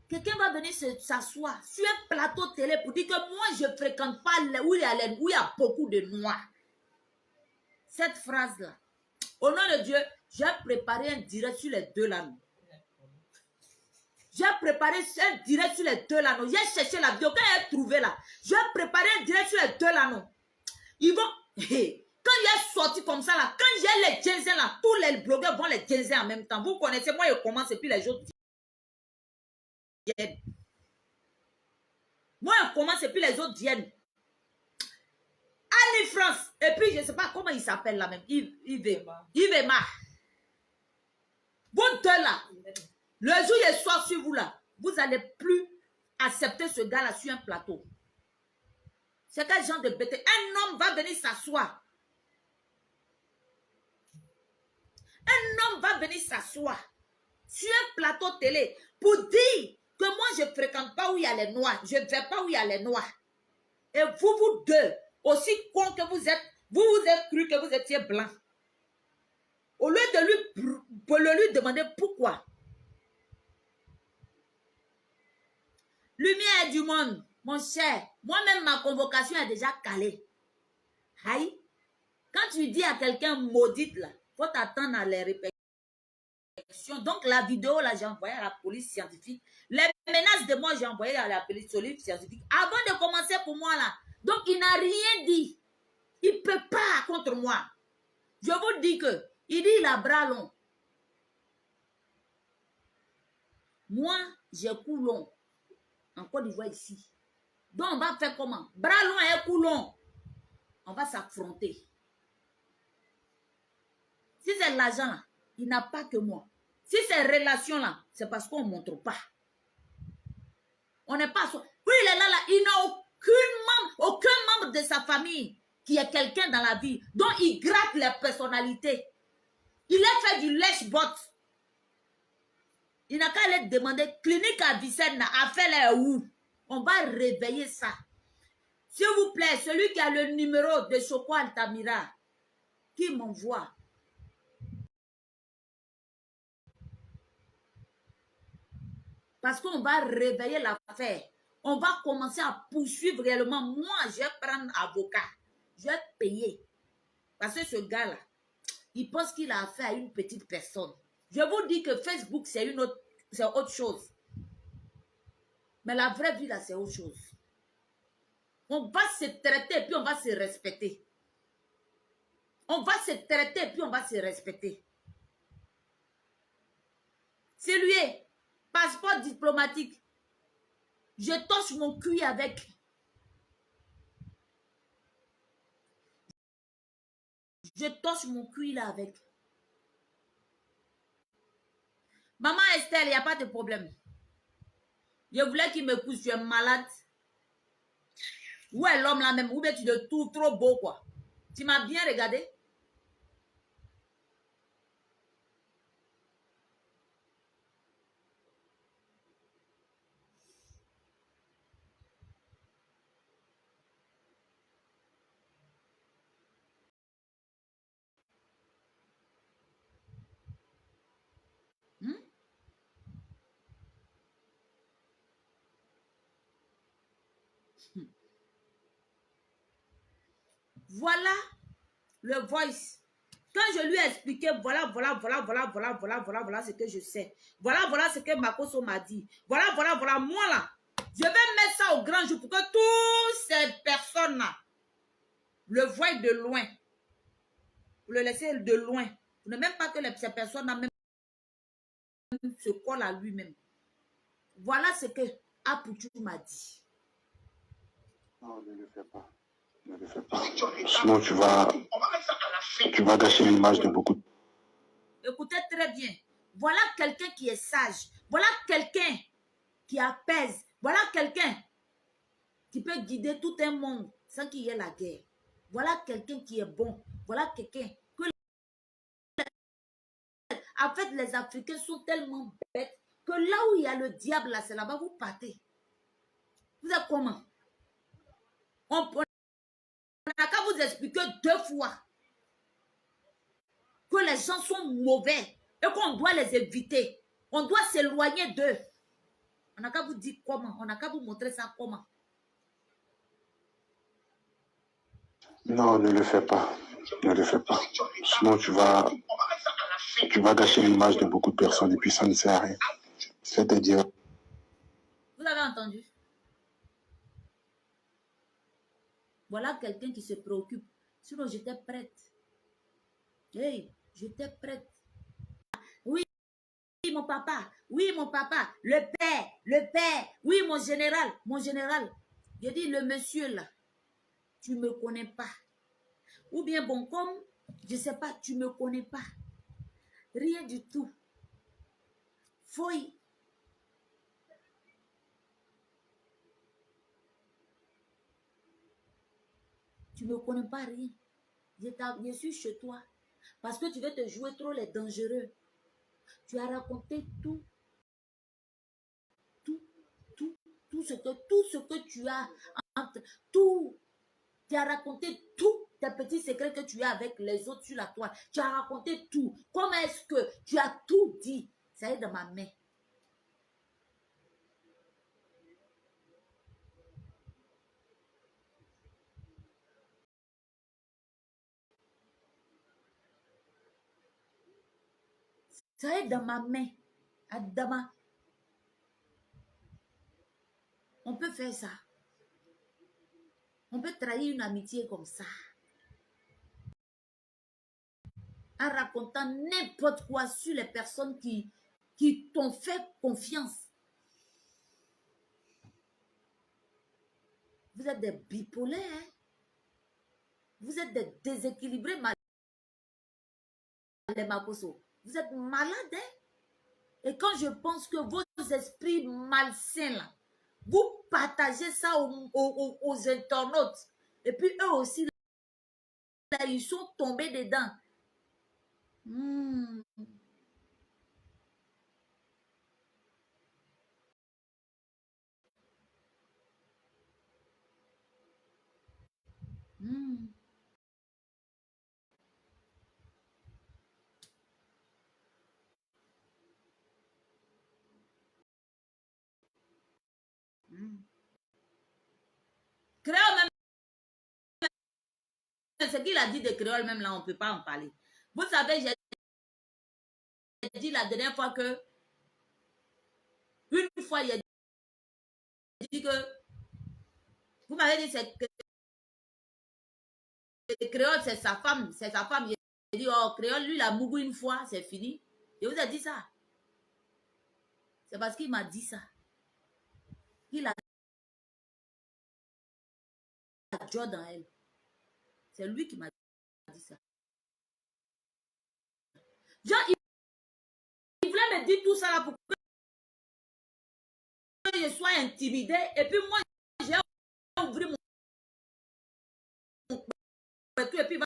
Quelqu'un va venir s'asseoir sur un plateau télé pour dire que moi, je ne fréquente pas où il y a beaucoup de noirs. Cette phrase-là. Au nom de Dieu, j'ai préparé un direct sur les deux là. J'ai préparé un direct sur les deux là. J'ai cherché la vidéo. Quand j'ai trouvé là, j'ai préparé un direct sur les deux là. Ils vont... Quand il est sorti comme ça là, quand j'ai les Jensen là, tous les blogueurs vont les Jensen en même temps. Vous connaissez, moi je commence et puis les autres viennent. Moi je commence et puis les autres viennent. Annie France. Et puis je ne sais pas comment il s'appelle là même. Yves Emma. Vous deux là. Le jour où il sort sur vous là, vous n'allez plus accepter ce gars là sur un plateau. C'est quel genre de bête? Un homme va venir s'asseoir. Un homme va venir s'asseoir sur un plateau télé pour dire que moi je ne fréquente pas où il y a les noirs. Je ne vais pas où il y a les noirs. Et vous deux, aussi cons que vous êtes, vous vous êtes cru que vous étiez blanc. Au lieu de lui demander pourquoi. Lumière du monde, mon cher, moi-même ma convocation est déjà calée. Aïe, quand tu dis à quelqu'un maudite là, faut t'attendre à les répétitions. Donc la vidéo là, j'ai envoyé à la police scientifique. Les menaces de moi, j'ai envoyé à la police scientifique. Avant de commencer pour moi là. Donc il n'a rien dit. Il ne peut pas contre moi. Je vous dis que, il dit il a bras long. Moi, j'ai cou long. En Côte d'Ivoire ici. Donc on va faire comment? Bras long et cou long. On va s'affronter. Si c'est l'argent là, il n'a pas que moi. Si c'est relation là, c'est parce qu'on ne montre pas. On n'est pas... Oui, il est là, il n'a aucun membre de sa famille qui est quelqu'un dans la vie. Donc il gratte les personnalités. Il a fait du lèche-bot. Il n'a qu'à aller demander clinique à Vicenne, à faire les où. On va réveiller ça. S'il vous plaît, celui qui a le numéro de Choco Altamira, qui m'envoie. Parce qu'on va réveiller l'affaire. On va commencer à poursuivre réellement. Moi, je vais prendre avocat. Je vais payer. Parce que ce gars-là, il pense qu'il a affaire à une petite personne. Je vous dis que Facebook, c'est autre chose. Mais la vraie vie, là, c'est autre chose. On va se traiter et puis on va se respecter. On va se traiter et puis on va se respecter. C'est lui, passeport diplomatique. Je torche mon cul avec. Je torche mon cul là avec. Maman Estelle, il n'y a pas de problème. Je voulais qu'il me pousse, tu es malade. Où est l'homme là même? Ou bien tu te trouves trop beau quoi? Tu m'as bien regardé? Voilà le voice. Quand je lui ai expliqué, voilà ce que je sais. Voilà ce que Makoso m'a dit. Voilà, moi là. Je vais mettre ça au grand jour pour que toutes ces personnes-là le voient de loin. Vous le laissez de loin. Vous ne même pas que ces personnes-là même se collent à lui-même. Voilà ce que Apuchou m'a dit. Non, ne le fais pas. Ne le fais pas. Sinon, tu vas gâcher l'image de beaucoup. Écoutez très bien. Voilà quelqu'un qui est sage. Voilà quelqu'un qui apaise. Voilà quelqu'un qui peut guider tout un monde sans qu'il y ait la guerre. Voilà quelqu'un qui est bon. Voilà quelqu'un que... En fait, les Africains sont tellement bêtes que là où il y a le diable, là, c'est là-bas vous partez. Vous êtes comment? On n'a qu'à vous expliquer 2 fois que les gens sont mauvais et qu'on doit les éviter. On doit s'éloigner d'eux. On n'a qu'à vous dire comment. On n'a qu'à vous montrer ça comment. Non, ne le fais pas. Ne le fais pas. Sinon, tu vas gâcher l'image de beaucoup de personnes et puis ça ne sert à rien. C'est-à-dire... Vous avez entendu? Voilà quelqu'un qui se préoccupe. Sinon, j'étais prête. Hey, j'étais prête. Oui, mon papa. Oui, mon papa. Le père. Oui, mon général. J'ai dit, le monsieur là, tu ne me connais pas. Ou bien, bon, comme, je ne sais pas, tu ne me connais pas. Rien du tout. Fouille. Tu ne me connais pas rien. Je suis chez toi. Parce que tu veux te jouer trop les dangereux. Tu as raconté tout ce que tu as. Tu as raconté tout. tes petits secrets que tu as avec les autres sur la toile. Tu as raconté tout. Comment est-ce que tu as tout dit? Ça est dans ma main. Ça est dans ma main. Adama. On peut faire ça. On peut trahir une amitié comme ça. En racontant n'importe quoi sur les personnes qui t'ont fait confiance. Vous êtes des bipolaires. Hein? Vous êtes des déséquilibrés les Makoso. Vous êtes malades. Hein? Et quand je pense que vos esprits malsains, là, vous partagez ça aux internautes. Et puis eux aussi, là, ils sont tombés dedans. Mmh. Mmh. Mmh. Créole même, ce qu'il a dit de créole même là, on ne peut pas en parler. Vous savez, j'ai dit la dernière fois que, une fois, il a dit que, vous m'avez dit que le créole, c'est sa femme, c'est sa femme. J'ai dit, oh, créole, lui, il a mouru une fois, c'est fini. Je vous ai dit ça. C'est parce qu'il m'a dit ça. Il a Dieu dans elle. C'est lui qui m'a dit ça. Genre, il voulait me dire tout ça là pour que je sois intimidée. Et puis moi, j'ai ouvert mon et puis